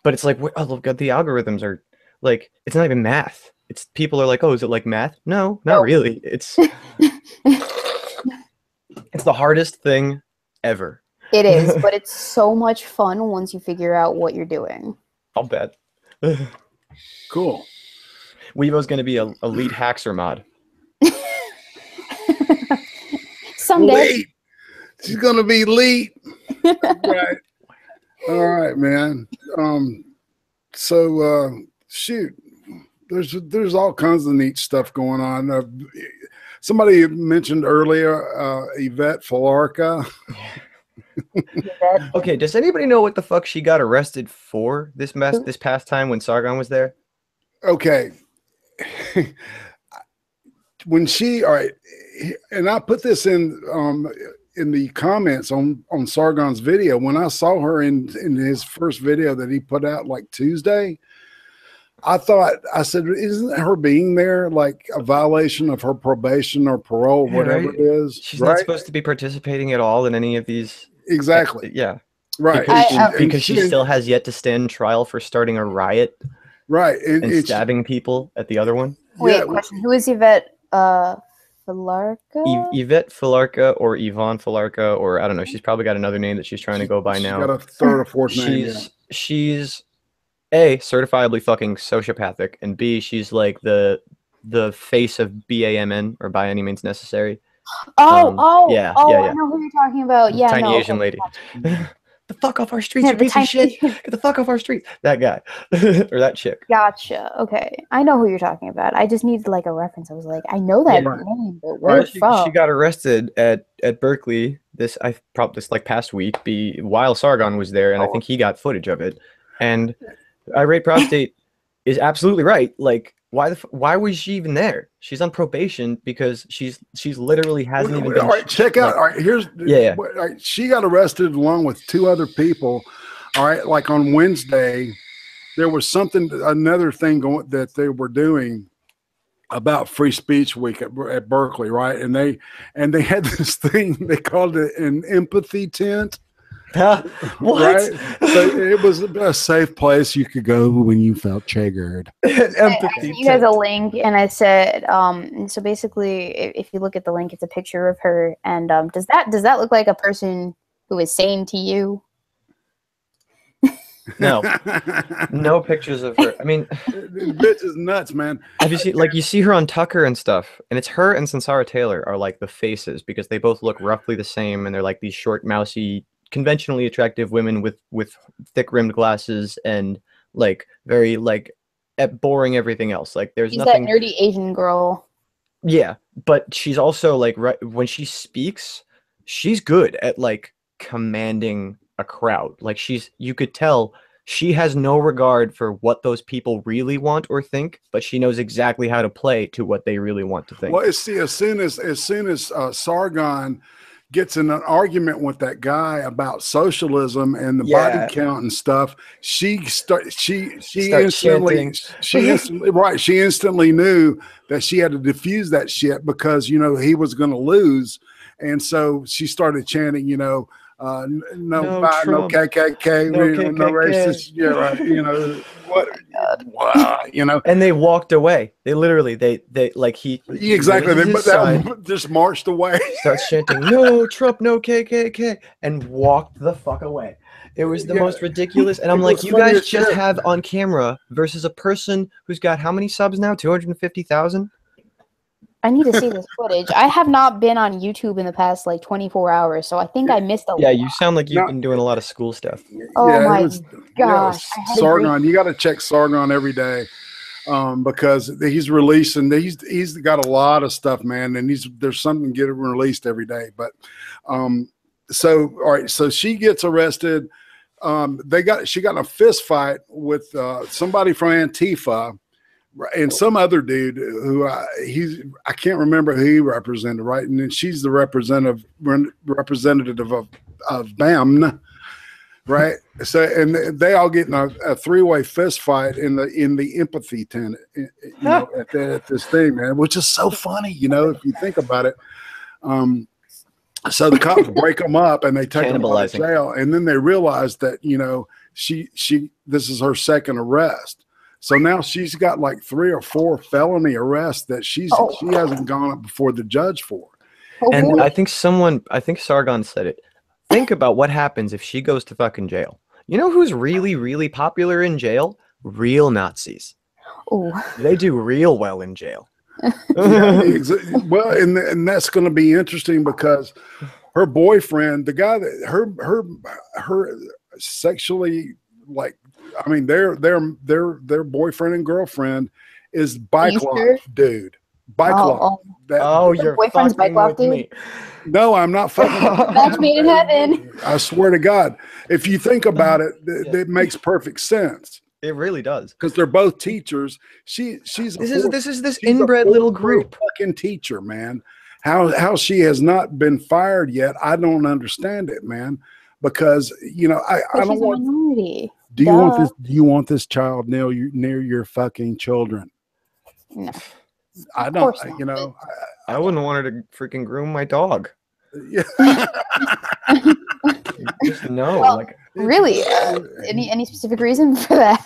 but it's like, oh, look at the algorithms are like, it's not even math. It's people are like, oh, is it like math? No, not really. It's it's the hardest thing ever. It is, but it's so much fun once you figure out what you're doing. I'll bet. Cool. Weebo's going to be a lead hacker mod. Someday. Lead. She's going to be lead. Right. All right, man. So shoot, there's all kinds of neat stuff going on. Somebody mentioned earlier Yvette Falarca. Okay, does anybody know what the fuck she got arrested for this past time when Sargon was there? Okay. When she, all right, and I put this in the comments on Sargon's video. When I saw her in his first video that he put out like Tuesday, I said, isn't her being there like a violation of her probation or parole, whatever it is? She's not supposed to be participating at all in any of these. Exactly. Yeah. Right. Because she still has yet to stand trial for starting a riot. Right. And stabbing people at the other one. Wait, Yeah, question. Who is Yvette Falarca? Yvette Falarca or Yvonne Falarca, or I don't know. She's probably got another name that she's trying to go by she's now. got a third or fourth name. Yeah. She's A, certifiably fucking sociopathic, and B, she's like the face of BAMN, or by any means necessary. Yeah, I know who you're talking about. Yeah, tiny no, Asian lady. Yeah. The fuck off our streets, Yeah, you the piece of tiny shit. Get the fuck off our street. That guy. Or that chick. Gotcha. Okay, I know who you're talking about. I just needed like a reference. I was like, I know that name, but where from? She got arrested at Berkeley this like past week. While Sargon was there, and I think he got footage of it. And Irate Prostate is absolutely right. Like, why was she even there? She's on probation because she's literally hasn't even been. All right, check out. All right, here's All right, she got arrested along with 2 other people. All right, like on Wednesday, there was another thing that they were doing about Free Speech Week at Berkeley, right? And they had this thing, they called it an empathy tent. What? Right? So it was a safe place you could go when you felt triggered. I sent you guys a link, and I said, so basically, if you look at the link, it's a picture of her, and does that look like a person who is sane to you? No, no pictures of her. I mean, this bitch is nuts, man. Have you seen, like, you see her on Tucker and stuff, and it's her and Sansara Taylor are like the faces because they both look roughly the same, and they're like these short, mousy, conventionally attractive women with thick rimmed glasses and like very like boring everything else. Like there's She's nothing. That nerdy Asian girl. Yeah, but she's also like when she speaks, she's good at like commanding a crowd. Like you could tell she has no regard for what those people really want or think, but she knows exactly how to play to what they really want to think. Well, see, as soon as Sargon gets in an argument with that guy about socialism and the body count and stuff, she instantly knew that she had to diffuse that shit because he was going to lose, and so she started chanting, no KKK, no racist, yeah, right, what, and they walked away. They literally, they like exactly, they just marched away, starts chanting, no Trump, no KKK, and walked the fuck away. It was the most ridiculous, and I'm like, you guys just have on camera versus a person who's got how many subs now? 250,000. I need to see this footage. I have not been on YouTube in the past like 24 hours, so I think I missed a lot. Yeah, you sound like you've been doing a lot of school stuff. Oh my gosh. Sargon, you got to check Sargon every day because he's releasing, he's got a lot of stuff, man, and there's something getting released every day. But so, all right, so she gets arrested. She got in a fist fight with somebody from Antifa and some other dude who I can't remember who he represented, right? And then she's the representative of BAMN, right? So, and they all get in a three-way fist fight in the empathy tent, at this thing, man, which is so funny, if you think about it. So the cops break them up and they take them to jail, and then they realize that this is her second arrest. So now she's got like 3 or 4 felony arrests that she hasn't gone up before the judge for. And I think Sargon said it. Think about what happens if she goes to fucking jail. You know who's really, really popular in jail? Real Nazis. Oh. They do real well in jail. Well, and that's going to be interesting because her boyfriend, the guy that her sexually, like, I mean, their boyfriend and girlfriend is Bike Lock dude. Bike Lock. Your boyfriend's Bike Lock dude? Me. No, I'm not fucking. Match made in heaven. I swear to God, if you think about it, it makes perfect sense. It really does, because they're both teachers. This inbred little group fucking teacher, man. How she has not been fired yet? I don't understand it, man. Because I don't want. Minority. Do you want this child near your fucking children? No. I don't. I wouldn't want her to freaking groom my dog. Yeah. Just no. Well, like really? Any specific reason for that?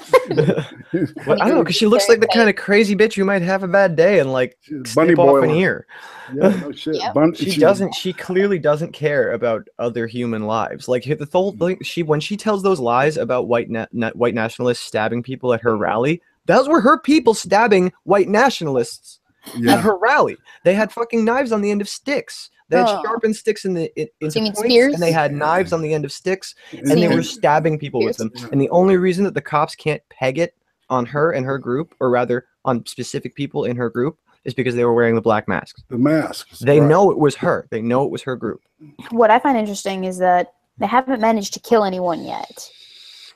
well, I don't know, because she looks like the kind of crazy bitch who might have a bad day and like bunny snip off an boiler. ear. Yeah, no shit. Yep. She clearly doesn't care about other human lives. Like the whole thing, when she tells those lies about white nationalists stabbing people at her rally, those were her people stabbing white nationalists at her rally. They had fucking knives on the end of sticks. They had sharpened sticks into points, spears? and they had knives on the end of sticks, So and they were stabbing people with them. And the only reason that the cops can't peg it on her and her group, or rather on specific people in her group, is because they were wearing the black masks. The masks. They know it was her. They know it was her group. What I find interesting is that they haven't managed to kill anyone yet.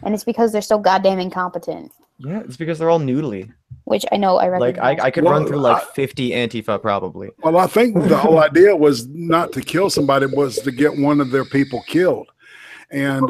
And it's because they're so goddamn incompetent. Yeah, it's because they're all noodly. Which I know I recognize. Like, I could run through like 50 Antifa probably. Well, I think the whole idea was not to kill somebody, was to get one of their people killed. And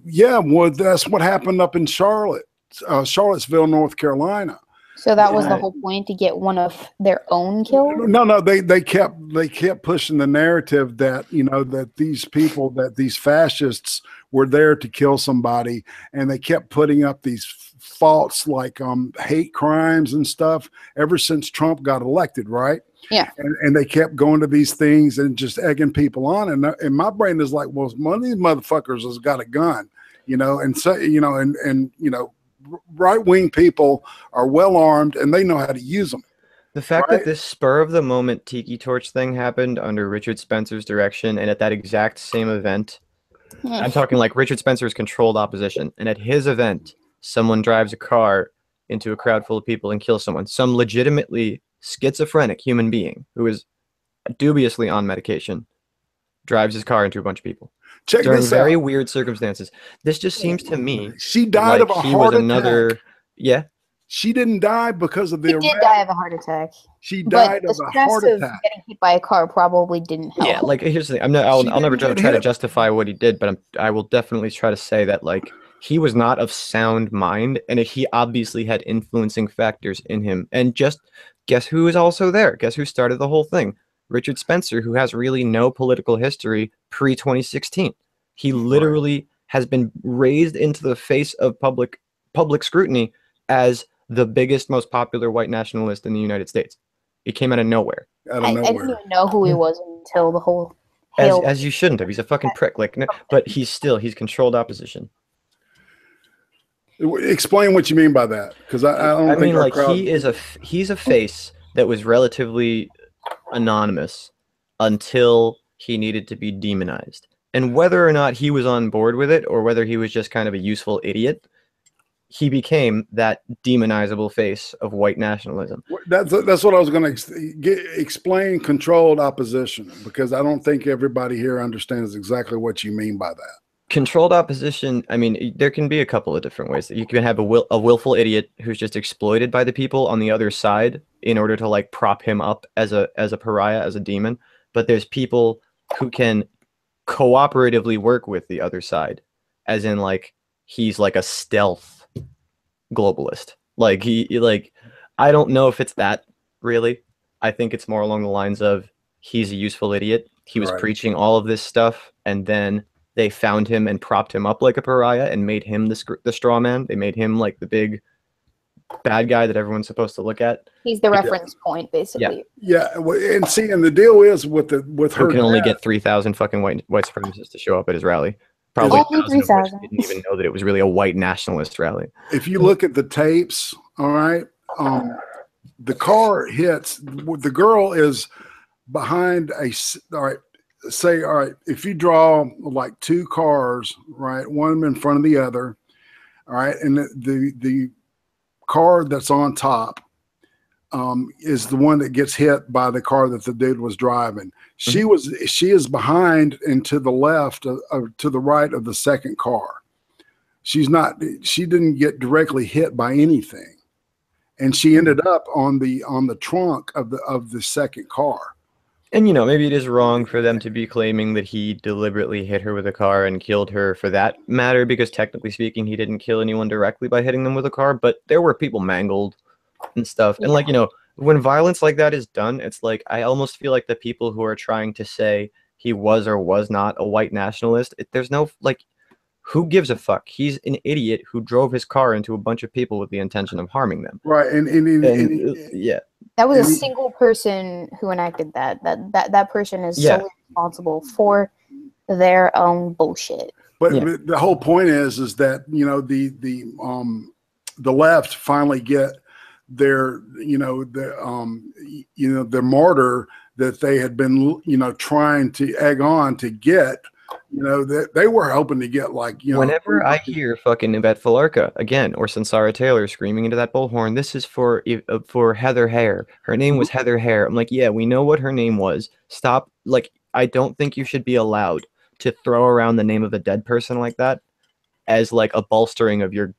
yeah, well, that's what happened up in Charlottesville, North Carolina. So that was the whole point, to get one of their own killed? No, they kept pushing the narrative that, you know, that these people, that these fascists were there to kill somebody, and they kept putting up these false like hate crimes and stuff ever since Trump got elected, right? Yeah. And they kept going to these things and just egging people on, and my brain is like, well, one of these motherfuckers has got a gun, you know, and so, you know, and you know, right-wing people are well armed and they know how to use them. The fact that this spur of the moment Tiki Torch thing happened under Richard Spencer's direction, and at that exact same event, I'm talking like Richard Spencer's controlled opposition, and at his event, someone drives a car into a crowd full of people and kills someone, some legitimately schizophrenic human being who is dubiously on medication, drives his car into a bunch of people. During very weird circumstances. This just seems to me she died of a heart attack. Yeah. She didn't die because of the She did die of a heart attack. She died of a heart attack. Getting hit by a car probably didn't help. Yeah, like here's the thing. I'll never try to justify what he did, but I will definitely try to say that like he was not of sound mind, and he obviously had influencing factors in him. And just guess who is also there? Guess who started the whole thing? Richard Spencer, who has really no political history pre-2016. He literally has been raised into the face of public scrutiny as the biggest, most popular white nationalist in the United States. He came out of nowhere. I didn't even know who he was until the whole as you shouldn't have. He's a fucking prick. Like, no, but he's controlled opposition. Explain what you mean by that, because I don't think like he's a face that was relatively anonymous until he needed to be demonized. And whether or not he was on board with it, or whether he was just kind of a useful idiot, he became that demonizable face of white nationalism. That's what I was going to explain. Controlled opposition, because I don't think everybody here understands exactly what you mean by that. Controlled opposition, I mean, there can be a couple of different ways. You can have a willful idiot who's just exploited by the people on the other side in order to like prop him up as a pariah, as a demon. But there's people who can cooperatively work with the other side, as in like he's like a stealth globalist. Like I don't know if it's that really. I think it's more along the lines of he's a useful idiot. He was preaching all of this stuff, and then they found him and propped him up like a pariah and made him the straw man. They made him like the big bad guy that everyone's supposed to look at. He's the reference point, basically. Yeah, and see, and the deal is with her. Who can only get 3,000 fucking white supremacists to show up at his rally? Probably 3,000 didn't even know that it was really a white nationalist rally. If you look at the tapes, all right, the car hits. The girl is behind a. All right, say, all right, if you draw like two cars, right, one in front of the other, all right, and the car that's on top is the one that gets hit by the car that the dude was driving. She is behind and to the left to the right of the second car. She didn't get directly hit by anything, and she ended up on the trunk of the second car. And, you know, maybe it is wrong for them to be claiming that he deliberately hit her with a car and killed her for that matter, because technically speaking, he didn't kill anyone directly by hitting them with a car, but there were people mangled and stuff. And like, you know, when violence like that is done, it's like, I almost feel like the people who are trying to say he was or was not a white nationalist. There's no, like, who gives a fuck? He's an idiot who drove his car into a bunch of people with the intention of harming them. Right, Yeah. That was a single person who enacted that. That person is solely responsible for their own bullshit. But the whole point is that, you know, the left finally get their, you know, the martyr that they had been, you know, trying to egg on to get. You know, that they were hoping to get, like, you know. Whenever I hear fucking Yvette Falarca again, or Sansara Taylor screaming into that bullhorn, this is for Heather Hare. Her name was Heather Hare. I'm like, yeah, we know what her name was. Stop. Like, I don't think you should be allowed to throw around the name of a dead person like that as like a bolstering of your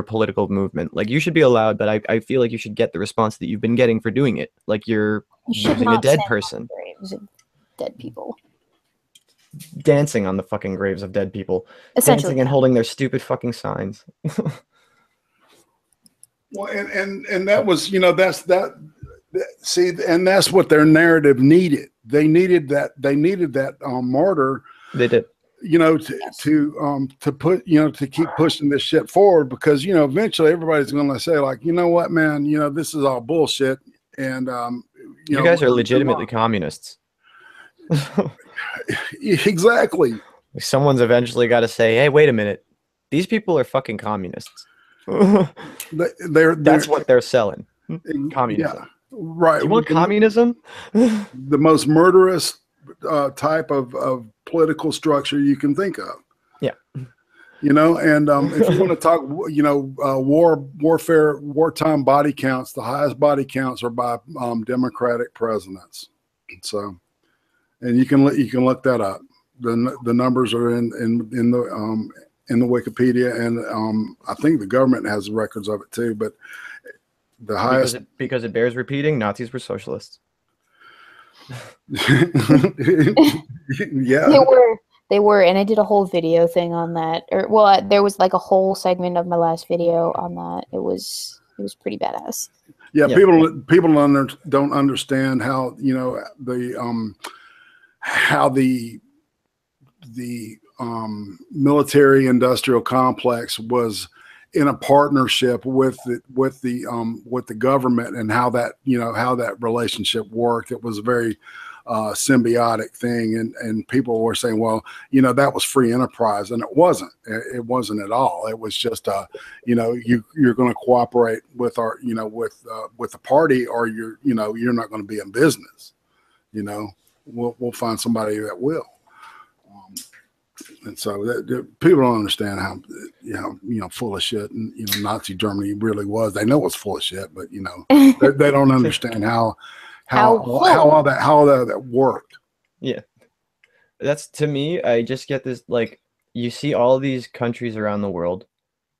political movement. Like, you should be allowed, but I feel like you should get the response that you've been getting for doing it. Like, you're using a dead person. Graves of dead people. Dancing on the fucking graves of dead people. Essentially. Dancing and holding their stupid fucking signs. Well, and that was, you know, see, and that's what their narrative needed. They needed that martyr. They did. You know, to put, you know, to keep pushing this shit forward, because, you know, eventually everybody's going to say, like, you know what, man, you know, this is all bullshit. And, you guys are legitimately communists. Exactly. Someone's eventually got to say, hey, wait a minute. These people are fucking communists. That's what they're selling. Communism. Yeah, right. You want communism? The most murderous type of political structure you can think of. Yeah. You know, and if you want to talk, you know, wartime body counts, the highest body counts are by Democratic presidents. So, and you can look that up. The numbers are in the Wikipedia, and I think the government has records of it too. But the highest, because it bears repeating, Nazis were socialists. Yeah, they were, and I did a whole video thing on that. Or, well, there was like a whole segment of my last video on that. It was pretty badass. Yeah, yeah. People don't understand how, you know, how the military industrial complex was in a partnership with the government, and how that, you know, how that relationship worked. It was a very symbiotic thing, and people were saying, well, you know, that was free enterprise, and it wasn't. It wasn't at all. It was just you know, you're going to cooperate with our, you know, with the party, or you're not going to be in business. You know, we'll find somebody that will. And so people don't understand how, you know, full of shit, and, you know, Nazi Germany really was. They know it's full of shit, but, you know, they don't understand how all that worked. Yeah, that's, to me, I just get this, like, you see all these countries around the world,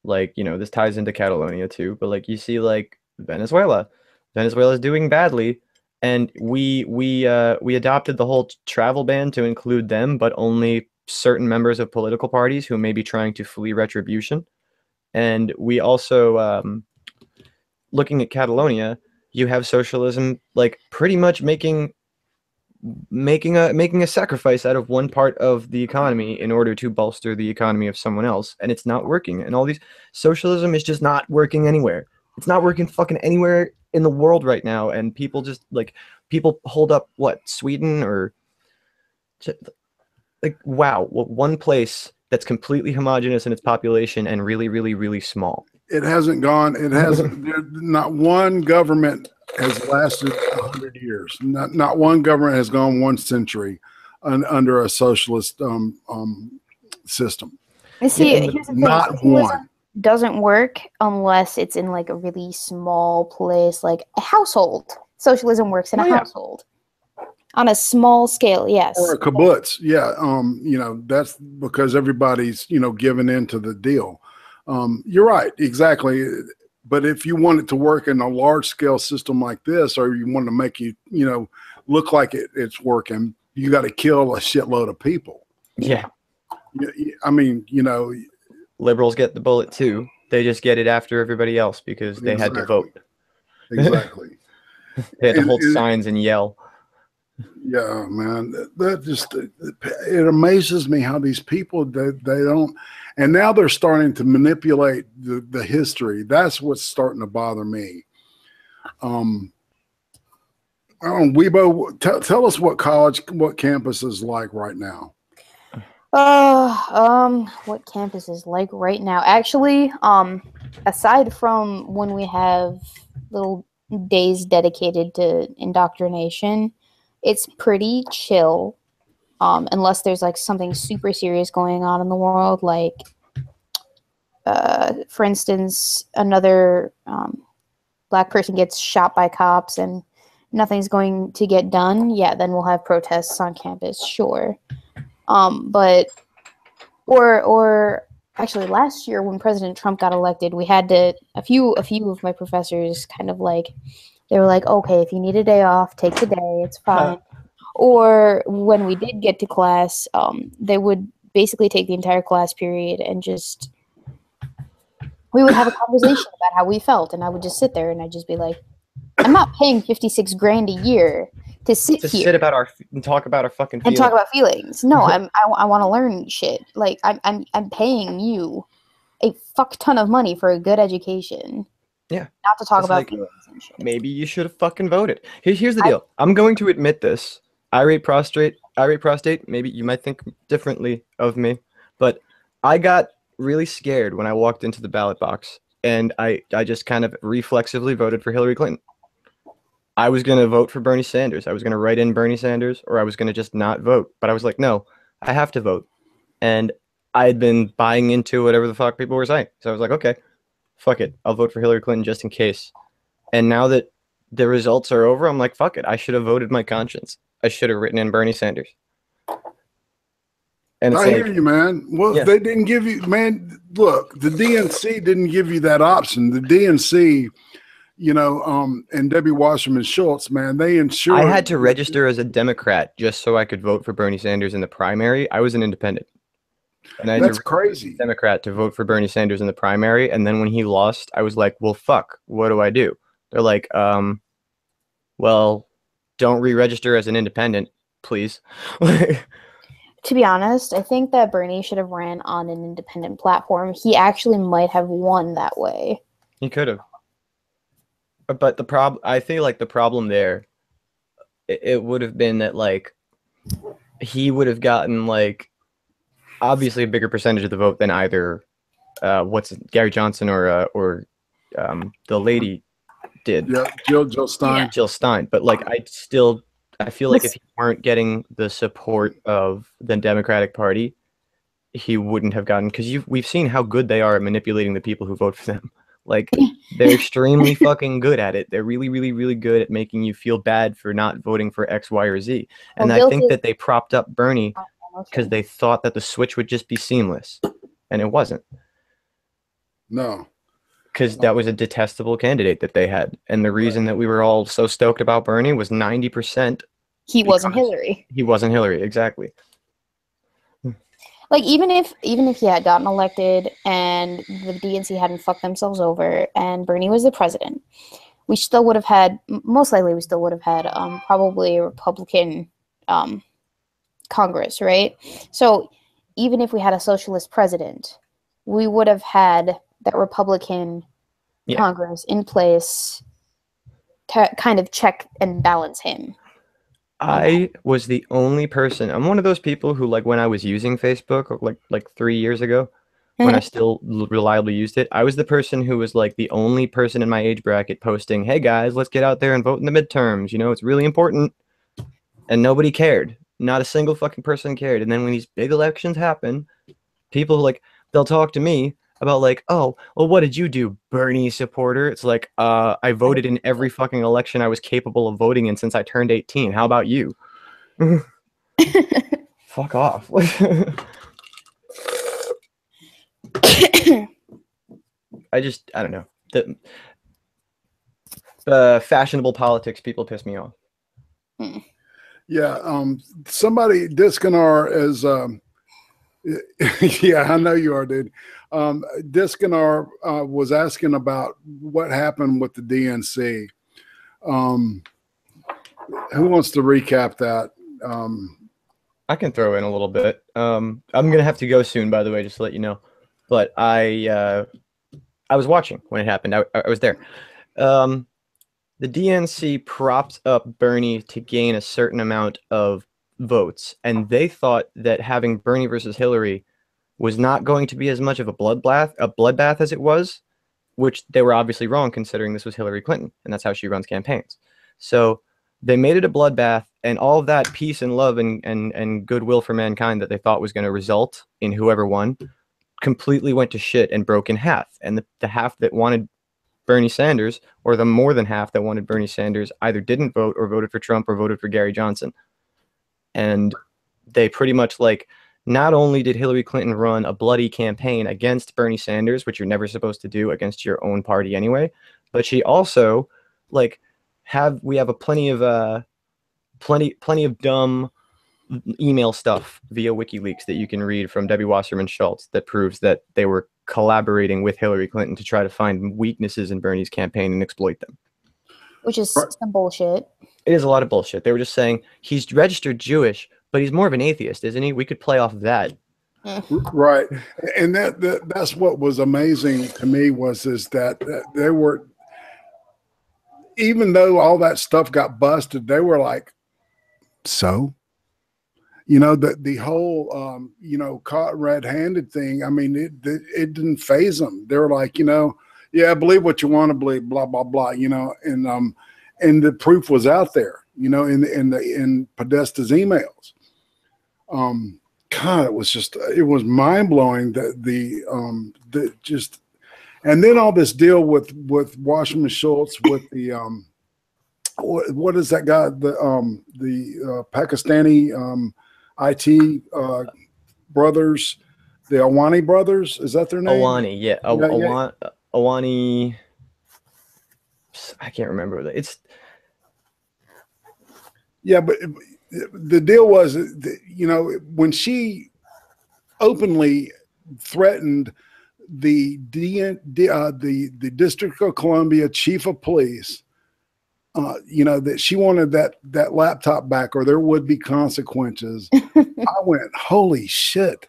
like, you know, this ties into Catalonia too, but, like, you see, like, Venezuela is doing badly, and we adopted the whole travel ban to include them, but only certain members of political parties who may be trying to flee retribution. And we also, looking at Catalonia, you have socialism, like, pretty much making a sacrifice out of one part of the economy in order to bolster the economy of someone else, and it's not working. And all these, socialism is just not working anywhere. It's not working fucking anywhere in the world right now. And people just, like, people hold up what, Sweden, or like, wow, one place that's completely homogenous in its population and really, really, really small. It hasn't gone. It hasn't. Not one government has lasted 100 years. Not one government has gone 1 century under a socialist system. You see, here's the thing. Not one. Doesn't work unless it's in, like, a really small place, like a household. Socialism works in a household. On a small scale, yes. Or a kibbutz, yeah. You know, that's because everybody's, you know, giving into the deal. You're right, exactly. But if you want it to work in a large scale system like this, or you want to make you know, look like it's working, you got to kill a shitload of people. Yeah. I mean, you know, liberals get the bullet too. They just get it after everybody else because they had to vote. Exactly. They had to hold signs and yell. Yeah, man, that just it amazes me how these people they don't, and now they're starting to manipulate the history. That's what's starting to bother me. Weebo, tell us what campus is like right now. What campus is like right now? Actually, aside from when we have little days dedicated to indoctrination, it's pretty chill. Unless there's like something super serious going on in the world, like, for instance, another black person gets shot by cops and nothing's going to get done. Yeah, then we'll have protests on campus, sure. But or actually last year when President Trump got elected, we had to a few of my professors kind of like, they were like, okay, if you need a day off, take the day, it's fine. Or when we did get to class, they would basically take the entire class period and just, we would have a conversation about how we felt, and I would just sit there and I'd just be like, I'm not paying 56 grand a year to sit here and talk about our fucking feelings. and talk about feelings. No, I want to learn shit. Like I'm paying you a fuck ton of money for a good education. Yeah. Not to talk It's about like, feelings and shit. maybe you should have fucking voted. Here's the deal. I'm going to admit this. Irate prostate. Maybe you might think differently of me, but I got really scared when I walked into the ballot box, and I just kind of reflexively voted for Hillary Clinton. I was going to vote for Bernie Sanders. I was going to write in Bernie Sanders, or I was going to just not vote. But I was like, no, I have to vote. And I had been buying into whatever the fuck people were saying. So I was like, okay, fuck it. I'll vote for Hillary Clinton just in case. And now that the results are over, I'm like, fuck it. I should have voted my conscience. I should have written in Bernie Sanders. And it's I hear you, man. Well, yeah. They didn't give you, man, look, the DNC didn't give you that option. The DNC, you know, and Debbie Wasserman Schultz, man, they ensured. I had to register as a Democrat just so I could vote for Bernie Sanders in the primary. I was an independent. And I That's crazy. Democrat to vote for Bernie Sanders in the primary. And then when he lost, I was like, well, fuck, what do I do? They're like, well, don't re-register as an independent, please. To be honest, I think that Bernie should have ran on an independent platform. He actually might have won that way. He could have. But I feel like the problem there, it would have been that, like, he would have gotten, like, obviously a bigger percentage of the vote than either Gary Johnson or the lady did. Yeah, Jill Stein. Yeah. Jill Stein. But, like, I feel like if he weren't getting the support of the Democratic Party, he wouldn't have gotten, because we've seen how good they are at manipulating the people who vote for them. Like, they're extremely fucking good at it. They're really, really, really good at making you feel bad for not voting for X, Y, or Z. And I think that they propped up Bernie because they thought that the switch would just be seamless. And it wasn't. No. Because that was a detestable candidate that they had. And the reason that we were all so stoked about Bernie was 90%. He wasn't Hillary. He wasn't Hillary, exactly. Like, even if he had gotten elected and the DNC hadn't fucked themselves over and Bernie was the president, we still would have had, most likely we still would have had probably a Republican Congress, right? So even if we had a socialist president, we would have had that Republican Congress in place to kind of check and balance him. I was the only person. I'm one of those people who, like, when I was using Facebook, like 3 years ago, when I still reliably used it, I was the person who was, like, the only person in my age bracket posting, hey guys, let's get out there and vote in the midterms. You know, it's really important. And nobody cared. Not a single fucking person cared. And then when these big elections happen, people, like, they'll talk to me about, like, oh, well, what did you do, Bernie supporter? It's like, I voted in every fucking election I was capable of voting in since I turned 18. How about you? Fuck off. I don't know. The fashionable politics people piss me off. Yeah, somebody, Diskinar, is yeah, I know you are, dude. Diskinar was asking about what happened with the DNC. Who wants to recap that? I can throw in a little bit. I'm gonna have to go soon, by the way, just to let you know. But I was watching when it happened. I was there. The DNC propped up Bernie to gain a certain amount of votes, and they thought that having Bernie versus Hillary was not going to be as much of a bloodbath as it was, which they were obviously wrong considering this was Hillary Clinton, and that's how she runs campaigns. So they made it a bloodbath, and all of that peace and love and goodwill for mankind that they thought was going to result in whoever won completely went to shit and broke in half. And the half that wanted Bernie Sanders, or the more than half that wanted Bernie Sanders, either didn't vote or voted for Trump or voted for Gary Johnson. And they pretty much, like, not only did Hillary Clinton run a bloody campaign against Bernie Sanders, which you're never supposed to do against your own party anyway, but she also, like, we have a plenty of dumb email stuff via WikiLeaks that you can read from Debbie Wasserman Schultz that proves that they were collaborating with Hillary Clinton to try to find weaknesses in Bernie's campaign and exploit them. Which is some bullshit. It is a lot of bullshit. They were just saying he's registered Jewish, but he's more of an atheist, isn't he? We could play off of that. Right. And that's what was amazing to me is that they were, even though all that stuff got busted, they were like, so, you know, the whole, you know, caught red-handed thing. I mean, it didn't faze them. They were like, you know, yeah, believe what you want to believe, blah, blah, blah, you know, and the proof was out there, you know, in Podesta's emails. God, it was mind blowing that just, and then all this deal with Wasserman Schultz with the, what is that guy? The Pakistani, IT, brothers, the Awani brothers. Is that their name? Awani. Yeah. Awani. I can't remember. Yeah, but the deal was, you know, when she openly threatened the District of Columbia chief of police, you know, that she wanted that laptop back or there would be consequences. I went, holy shit,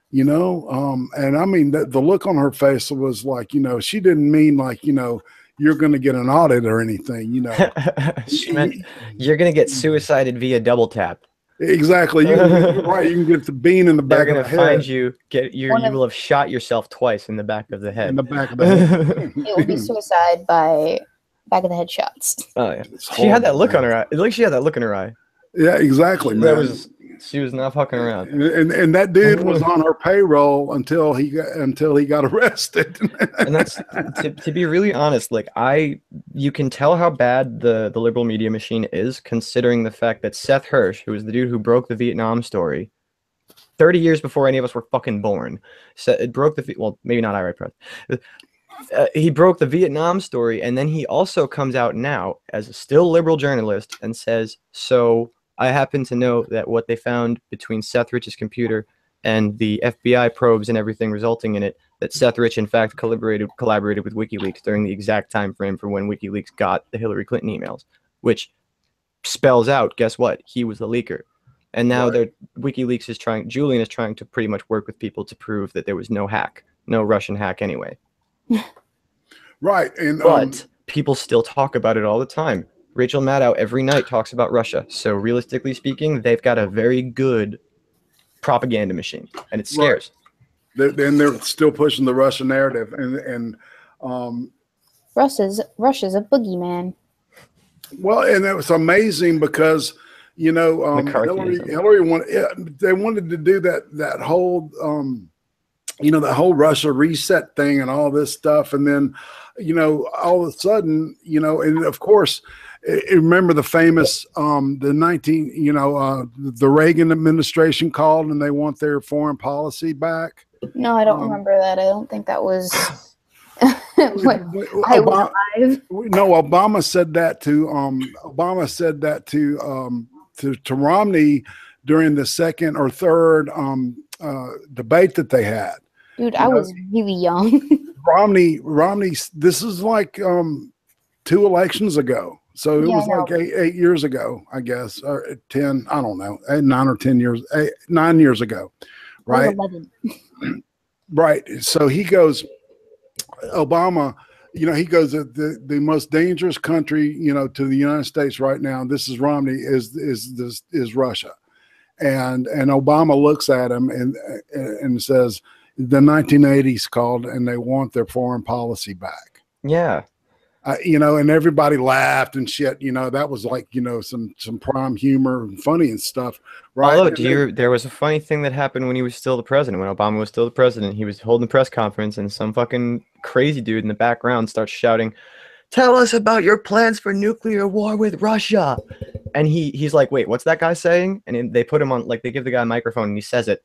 you know? And I mean, the look on her face was like, you know, she didn't mean like, you know, you're going to get an audit or anything, you know. She meant you're going to get suicided via double tap. Exactly. You're right. You can get the bean in the back of the head. They're going to find you. You will have shot yourself twice in the back of the head. In the back of the head. It will be suicide by back of the head shots. Oh yeah. She had that look on her eye. It looked like she had that look in her eye. Yeah, exactly, man. She was not fucking around. And that dude was on her payroll until he got arrested. And that's to be really honest, like you can tell how bad the liberal media machine is, considering the fact that Seth Hirsch, who was the dude who broke the Vietnam story 30 years before any of us were fucking born, it broke maybe not IRATE Protest. He broke the Vietnam story, and then he also comes out now as a still liberal journalist and says, so I happen to know that what they found between Seth Rich's computer and the FBI probes and everything resulting in it, that Seth Rich, in fact, collaborated with WikiLeaks during the exact time frame for when WikiLeaks got the Hillary Clinton emails, which spells out, guess what? He was the leaker. And now WikiLeaks Julian is trying to pretty much work with people to prove that there was no Russian hack anyway. Right. But people still talk about it all the time. Rachel Maddow every night talks about Russia. So realistically speaking, they've got a very good propaganda machine, and it scares. Right. They're still pushing the Russia narrative, and Russia's a boogeyman. Well, and it was amazing because, you know, Hillary wanted to do that whole you know, the whole Russia reset thing and all this stuff, and then, you know, all of a sudden, you know, and of course, remember the famous the Reagan administration called and they want their foreign policy back. No, I don't remember that. I don't think that was I was alive. No, Obama said that to Romney during the second or third debate that they had. Dude, I was really young. Romney, this is like 2 elections ago. So it Yeah, was I know. like 8 years ago, I guess, or 10, I don't know, 9 or 10 years, 9 years ago, I was right? 11. Right. So he goes, Obama, he goes, the most dangerous country, to the United States right now, this is Romney, is Russia. And Obama looks at him and says, the 1980s called and they want their foreign policy back. Yeah. And everybody laughed and shit. That was like, some prime humor and funny and stuff, right? Although, there was a funny thing that happened when he was still the president, when Obama was still the president. He was holding a press conference, and some fucking crazy dude in the background starts shouting, "Tell us about your plans for nuclear war with Russia." And he's like, "Wait, what's that guy saying?" And they put him on, like, they give the guy a microphone, and he says it.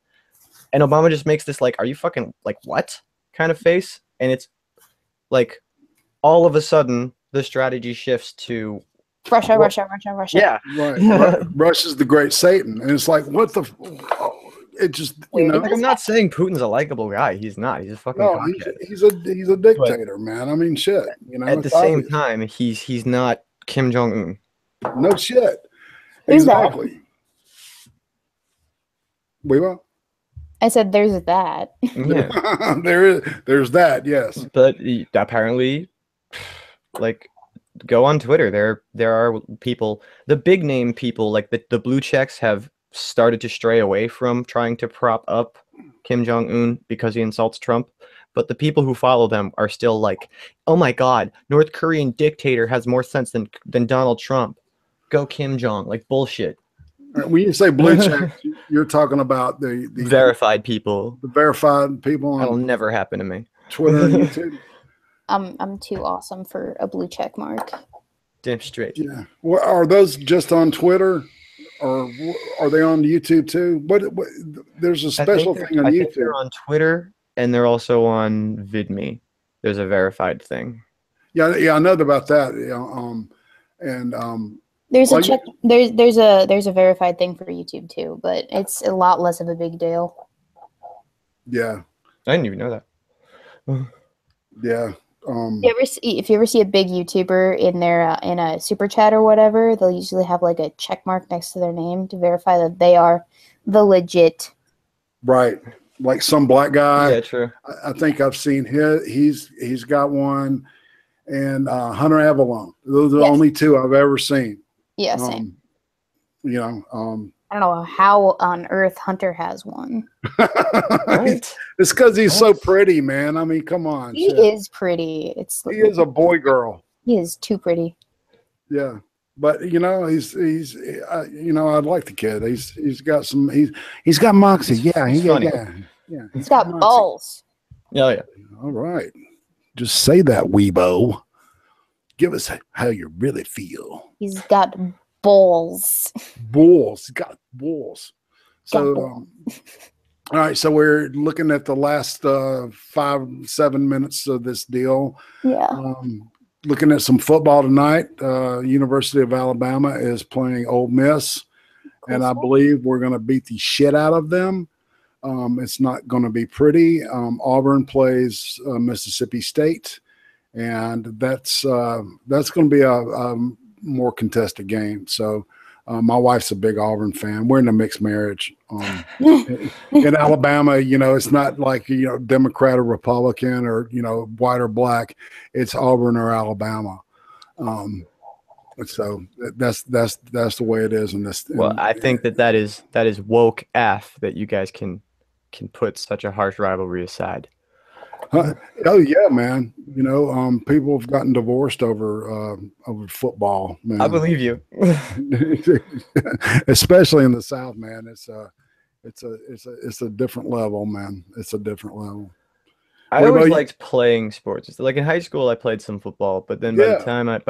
And Obama just makes this, like, "Are you fucking, like, what?" kind of face. And it's like, all of a sudden, the strategy shifts to Russia. yeah, right. Russia's the great Satan, and it's like, what the? It just, Like, I'm not saying Putin's a likable guy. He's not. He's a fucking cockhead. He's a dictator, man. I mean, shit. At the same time, he's not Kim Jong-un. No shit. Who's that? Exactly. Weebo? I said there's that. Yeah. there's that, yes. But apparently, like, go on Twitter. There are people, the big name people, like the blue checks, have started to stray away from trying to prop up Kim Jong-un because he insults Trump. But the people who follow them are still like, "Oh my God, North Korean dictator has more sense than Donald Trump. Go Kim Jong." Like, bullshit. When you say blue check, you're talking about the Verified people. The verified people That'll on never happen to me. Twitter and YouTube. I'm too awesome for a blue check mark. Damn straight. Yeah. Well, are those just on Twitter, or are they on YouTube too? What there's a special thing on I YouTube. think they're on Twitter, and they're also on VidMe. There's a verified thing. Yeah, I know about that. There's a like, check. There's a verified thing for YouTube too, but it's a lot less of a big deal. Yeah. I didn't even know that. Yeah. If you ever see a big YouTuber in their in a super chat or whatever, they'll usually have like a check mark next to their name to verify that they are the legit. Right. Like some black guy. Yeah, true. I think I've seen he's got one, and Hunter Avalon. Those are the only two I've ever seen. Yeah, same. I don't know how on earth Hunter has one. Right? It's because he's so pretty, man. I mean, come on. He is pretty. He is a boy girl. He is too pretty. Yeah, but he's I like the kid. He's got some. He's got moxie. Yeah, he's funny. Yeah. He's got balls. Oh yeah. All right. Just say that, Weebo. Give us how you really feel. He's got balls. Balls. Got balls. So, all right. So we're looking at the last 5-7 minutes of this deal. Yeah. Looking at some football tonight. University of Alabama is playing Ole Miss, and I believe we're going to beat the shit out of them. It's not going to be pretty. Auburn plays Mississippi State, and that's going to be a more contested game. So my wife's a big Auburn fan. We're in a mixed marriage. In Alabama, it's not like, Democrat or Republican or, white or black. It's Auburn or Alabama. So that's the way it is in this. Well, I think that is woke af that you guys can put such a harsh rivalry aside. Oh yeah, man. People have gotten divorced over football, man. I believe you. Especially in the South, man. It's a different level, man. It's a different level. I always liked playing sports. Like in high school, I played some football, but then by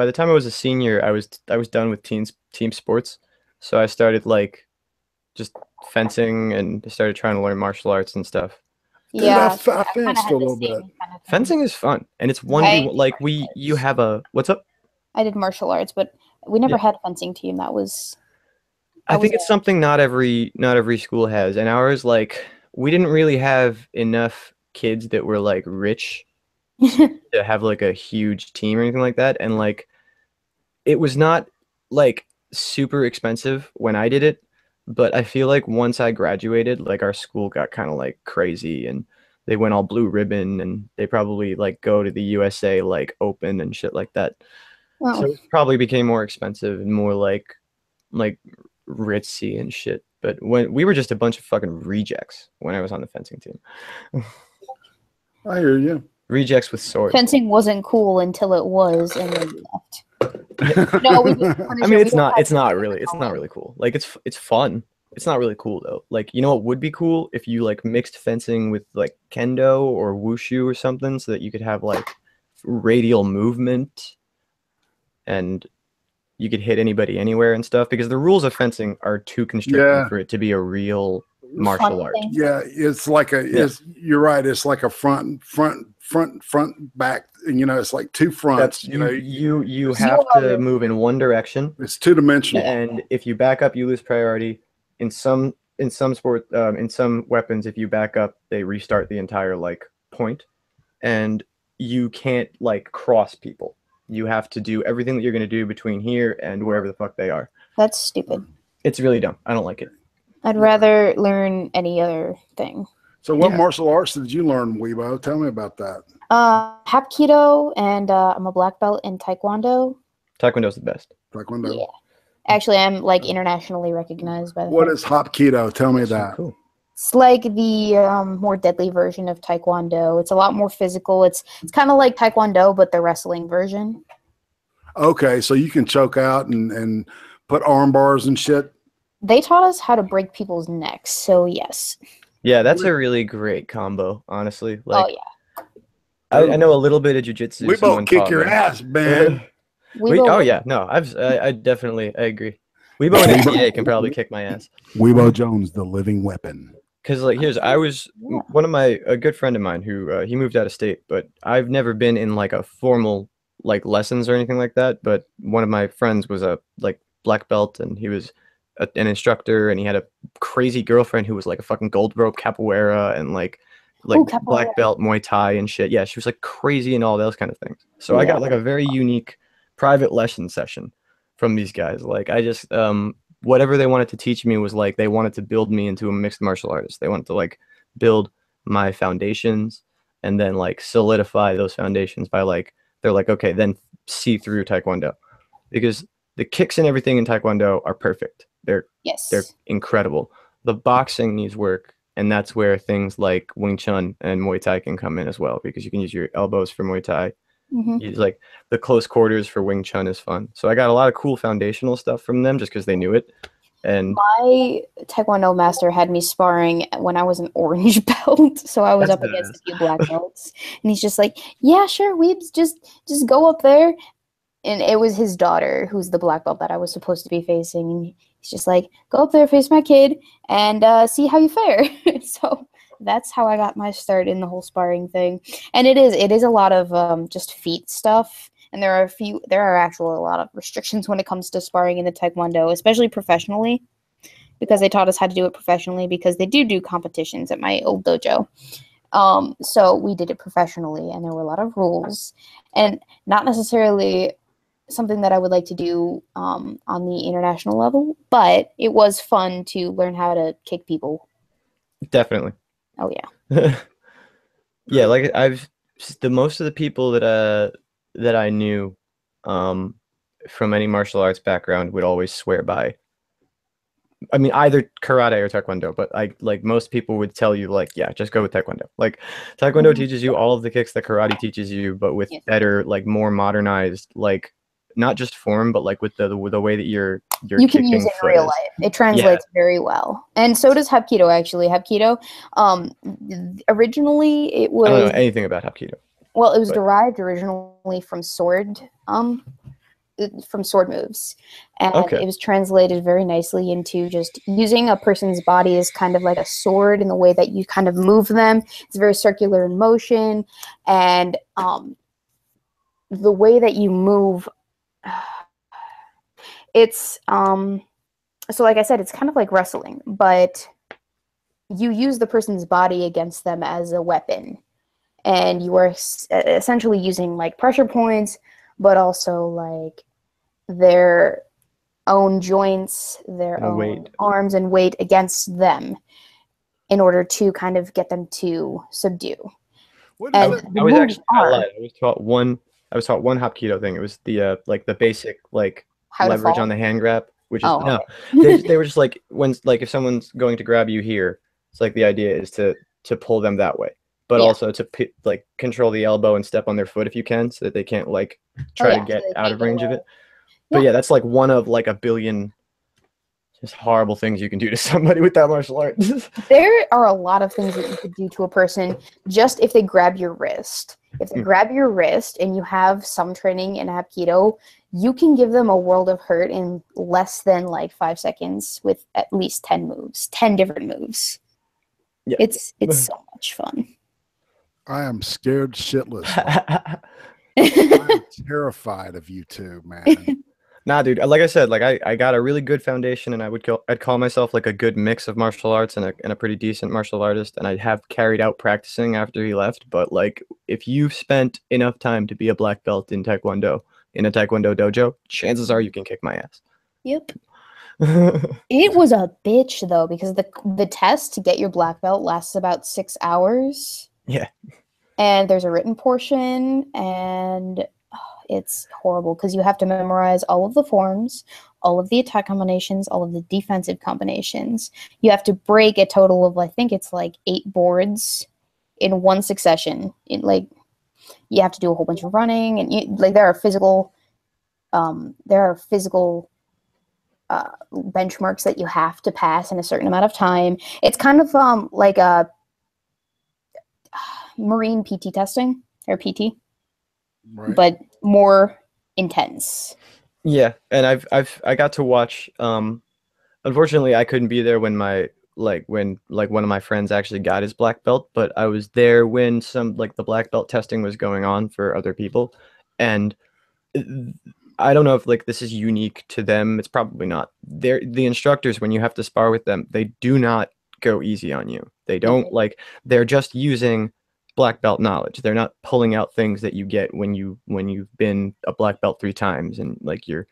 the time I was a senior, I was done with team sports. So I started like just fencing and started trying to learn martial arts and stuff. Yeah, I fenced a little bit. Fencing is fun, and it's you have a what's up? I did martial arts, but we never had a fencing team. I think it's something not every school has, and ours, like, we didn't really have enough kids that were like rich to have like a huge team or anything like that, and like it was not like super expensive when I did it, but I feel like once I graduated, like our school got kind of like crazy and they went all blue ribbon and they probably like go to the USA like open and shit like that. Oh. So it probably became more expensive and more like ritzy and shit. But when we were just a bunch of fucking rejects when I was on the fencing team. I hear you. Rejects with swords. Fencing wasn't cool until it was, and then we left. No, we didn't punish I mean, it. it's not really cool. Like it's fun. It's not really cool though. Like, you know what would be cool if you like mixed fencing with like kendo or wushu or something, so that you could have like radial movement and you could hit anybody anywhere and stuff, because the rules of fencing are too constricting for it to be a real martial art. Yeah, it's like you're right. It's like a front, back, and it's like two fronts. You have to move in one direction. It's two-dimensional. And if you back up, you lose priority. In some sport, in some weapons, if you back up, they restart the entire like point, and you can't like cross people. You have to do everything that you're going to do between here and wherever the fuck they are. That's stupid. It's really dumb. I don't like it. I'd rather learn any other thing. So what martial arts did you learn, Weebo? Tell me about that. Hapkido, and I'm a black belt in Taekwondo. Taekwondo's the best. Taekwondo? Yeah. Actually, I'm like internationally recognized by the What is Hapkido? Tell me that. So cool. It's like the more deadly version of Taekwondo. It's a lot more physical. It's kind of like Taekwondo, but the wrestling version. Okay, so you can choke out and put arm bars and shit? They taught us how to break people's necks, so yes. Yeah, that's a really great combo, honestly. Like, oh, yeah. I know a little bit of jiu-jitsu. We both kick your ass, man. Oh, yeah. No, I definitely agree. Weebo and NBA can probably kick my ass. Weebo Jones, the living weapon. Because like I was one of a good friend of mine who he moved out of state, but I've never been in like a formal like lessons or anything like that. But one of my friends was a like black belt, and he was an instructor, and he had a crazy girlfriend who was like a fucking gold rope capoeira and like black belt Muay Thai and shit. Yeah, she was like crazy and all those kind of things. So I got like a very unique private lesson session from these guys. Like I just whatever they wanted to teach me was like they wanted to build me into a mixed martial artist. They wanted to like build my foundations and then like solidify those foundations by like they're like, okay, then see through Taekwondo, because the kicks and everything in Taekwondo are perfect. They're incredible. The boxing needs work, and that's where things like Wing Chun and Muay Thai can come in as well, because you can use your elbows for Muay Thai. Use like the close quarters for Wing Chun is fun. So I got a lot of cool foundational stuff from them just because they knew it. And my Taekwondo master had me sparring when I was an orange belt, so I was up against a few black belts, and he's just like, "Yeah, sure, Weebs, just go up there." And it was his daughter who's the black belt that I was supposed to be facing, and he's just like, "Go up there, face my kid, and see how you fare." So that's how I got my start in the whole sparring thing. And it is a lot of just feet stuff. And there are actually a lot of restrictions when it comes to sparring in the Taekwondo, especially professionally, because they taught us how to do it professionally, because they do competitions at my old dojo. So we did it professionally, and there were a lot of rules, and not necessarily something that I would like to do on the international level, but it was fun to learn how to kick people. Definitely. Oh yeah. Yeah, like most of the people that I knew from any martial arts background would always swear by, I mean, either karate or Taekwondo, but like most people would tell you like, yeah, just go with Taekwondo. Like Taekwondo teaches you all of the kicks that karate teaches you, but with better, like more modernized, like not just form, but like with the way that you can use it in real life. It translates very well, and so does Hapkido. Actually, Hapkido, originally it was. I don't know anything about Hapkido. Well, it was derived originally from sword moves, and it was translated very nicely into just using a person's body as kind of like a sword in the way that you kind of move them. It's very circular in motion, and the way that you move. It's so like I said, it's kind of like wrestling, but you use the person's body against them as a weapon, and you are essentially using like pressure points, but also like their own joints, their And own weight. arms and weight against them in order to kind of get them to subdue. What And is it? the I was moves actually I are lied. I was taught one Hapkido thing. It was the like the basic like how to leverage fall. on the hand grab, which is Oh, no. okay. They were just like when like if someone's going to grab you here, it's like the idea is to pull them that way, but Yeah. also to like control the elbow and step on their foot if you can, so that they can't like try yeah, to get so they out can't of get range of away. it. But Yeah. yeah, that's like one of like a billion just horrible things you can do to somebody with that martial art. There are a lot of things that you could do to a person just if they grab your wrist. If they grab your wrist and you have some training in Hapkido, you can give them a world of hurt in less than like 5 seconds with at least 10 moves, 10 different moves. Yeah. It's so much fun. I am scared shitless. I'm terrified of you two, man. Nah, dude. Like I said, like I got a really good foundation, and I'd call myself like a good mix of martial arts and a pretty decent martial artist. And I have carried out practicing after he left. But like, if you've spent enough time to be a black belt in Taekwondo in a Taekwondo dojo, chances are you can kick my ass. Yep. It was a bitch though, because the test to get your black belt lasts about 6 hours. Yeah. And there's a written portion, and it's horrible because you have to memorize all of the forms, all of the attack combinations, all of the defensive combinations. You have to break a total of, I think it's like 8 boards in one succession. Like, you have to do a whole bunch of running, and like there are physical benchmarks that you have to pass in a certain amount of time. It's kind of like a Marine PT testing or PT. Right. But more intense. Yeah, and I got to watch. Unfortunately, I couldn't be there when one of my friends actually got his black belt, but I was there when some like the black belt testing was going on for other people, and I don't know if like this is unique to them. It's probably not. The instructors, when you have to spar with them, they do not go easy on you. They don't like. They're just using black belt knowledge. They're not pulling out things that you get when you've been a black belt 3 times and like you're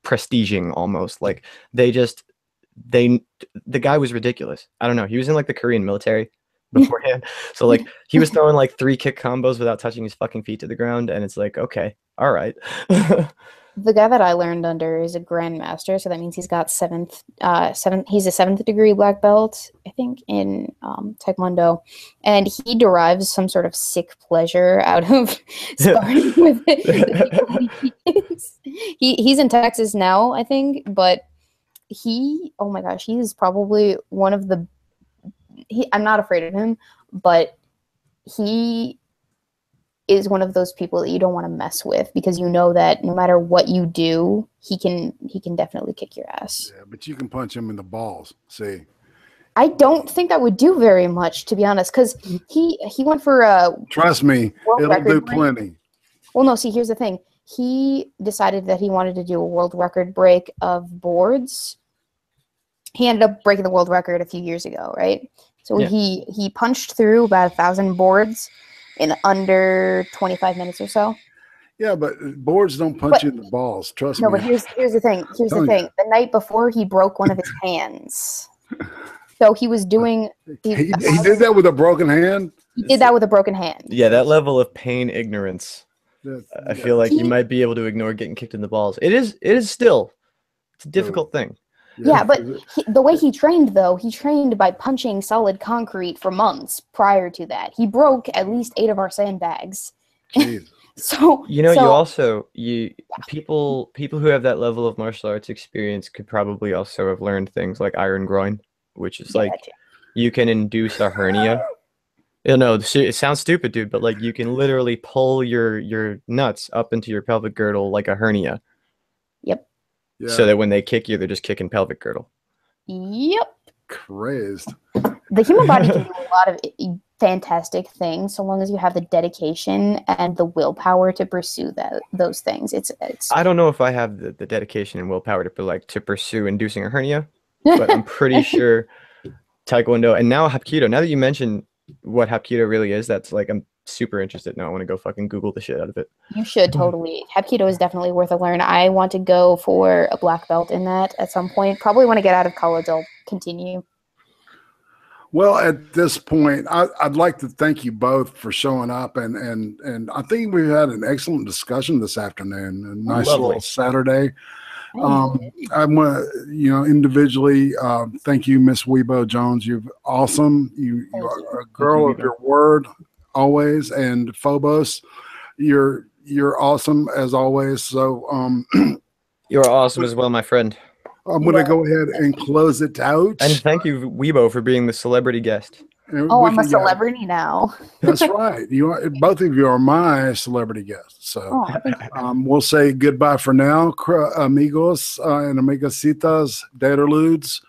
prestiging almost. Like the guy was ridiculous. I don't know. He was in like the Korean military beforehand. So like he was throwing like 3 kick combos without touching his fucking feet to the ground, and it's like, okay, all right. The guy that I learned under is a grandmaster, so that means he's got he's a 7th degree black belt, I think, in Taekwondo, and he derives some sort of sick pleasure out of sparring with the people that he is. He's in Texas now, I think, but oh my gosh, he is probably one of the I'm not afraid of him, but he is one of those people that you don't want to mess with, because you know that no matter what you do, he can definitely kick your ass. Yeah, but you can punch him in the balls. See, I don't think that would do very much, to be honest, because he went for a trust me, world it'll record do break. plenty. Well, no, see, here's the thing. He decided that he wanted to do a world record break of boards. He ended up breaking the world record a few years ago, right? So Yeah. he punched through about 1,000 boards in under 25 minutes or so. Yeah, but boards don't punch you in the balls. Trust No, me. but here's the thing. Here's the thing. The night before, he broke one of his hands. So he was doing. He did that with a broken hand. He did that with a broken hand. Yeah, that level of pain ignorance. I feel like He- you might be able to ignore getting kicked in the balls. It is still, it's a difficult thing. Yeah, but the way he trained, though, he trained by punching solid concrete for months prior to that. He broke at least 8 of our sandbags. Jesus. So people who have that level of martial arts experience could probably also have learned things like iron groin, which is like you can induce a hernia. You know, it sounds stupid, dude, but like you can literally pull your nuts up into your pelvic girdle like a hernia. Yep. Yeah. So that when they kick you, they're just kicking pelvic girdle. Yep. Crazed. The human body can do a lot of fantastic things so long as you have the dedication and the willpower to pursue those things. It's I don't know if I have the dedication and willpower to pursue inducing a hernia, but I'm pretty sure Taekwondo and now Hapkido. Now that you mention what Hapkido really is, that's like super interested now. I want to go fucking Google the shit out of it. You should totally. Hapkido is definitely worth a learn. I want to go for a black belt in that at some point. Probably when I get out of college, I'll continue. Well, at this point, I'd like to thank you both for showing up, and I think we've had an excellent discussion this afternoon. A nice little Saturday. I want to, individually thank you, Miss Weebo Jones. You're awesome. You are a girl of your word always, and Phobos, you're awesome as always. So you're awesome as well, my friend. I'm going to go ahead and close it out. And thank you, Weebo, for being the celebrity guest. Oh, I'm a celebrity now. That's right. You are, both of you are my celebrity guests. So we'll say goodbye for now, amigos and amigasitas, Daterludes.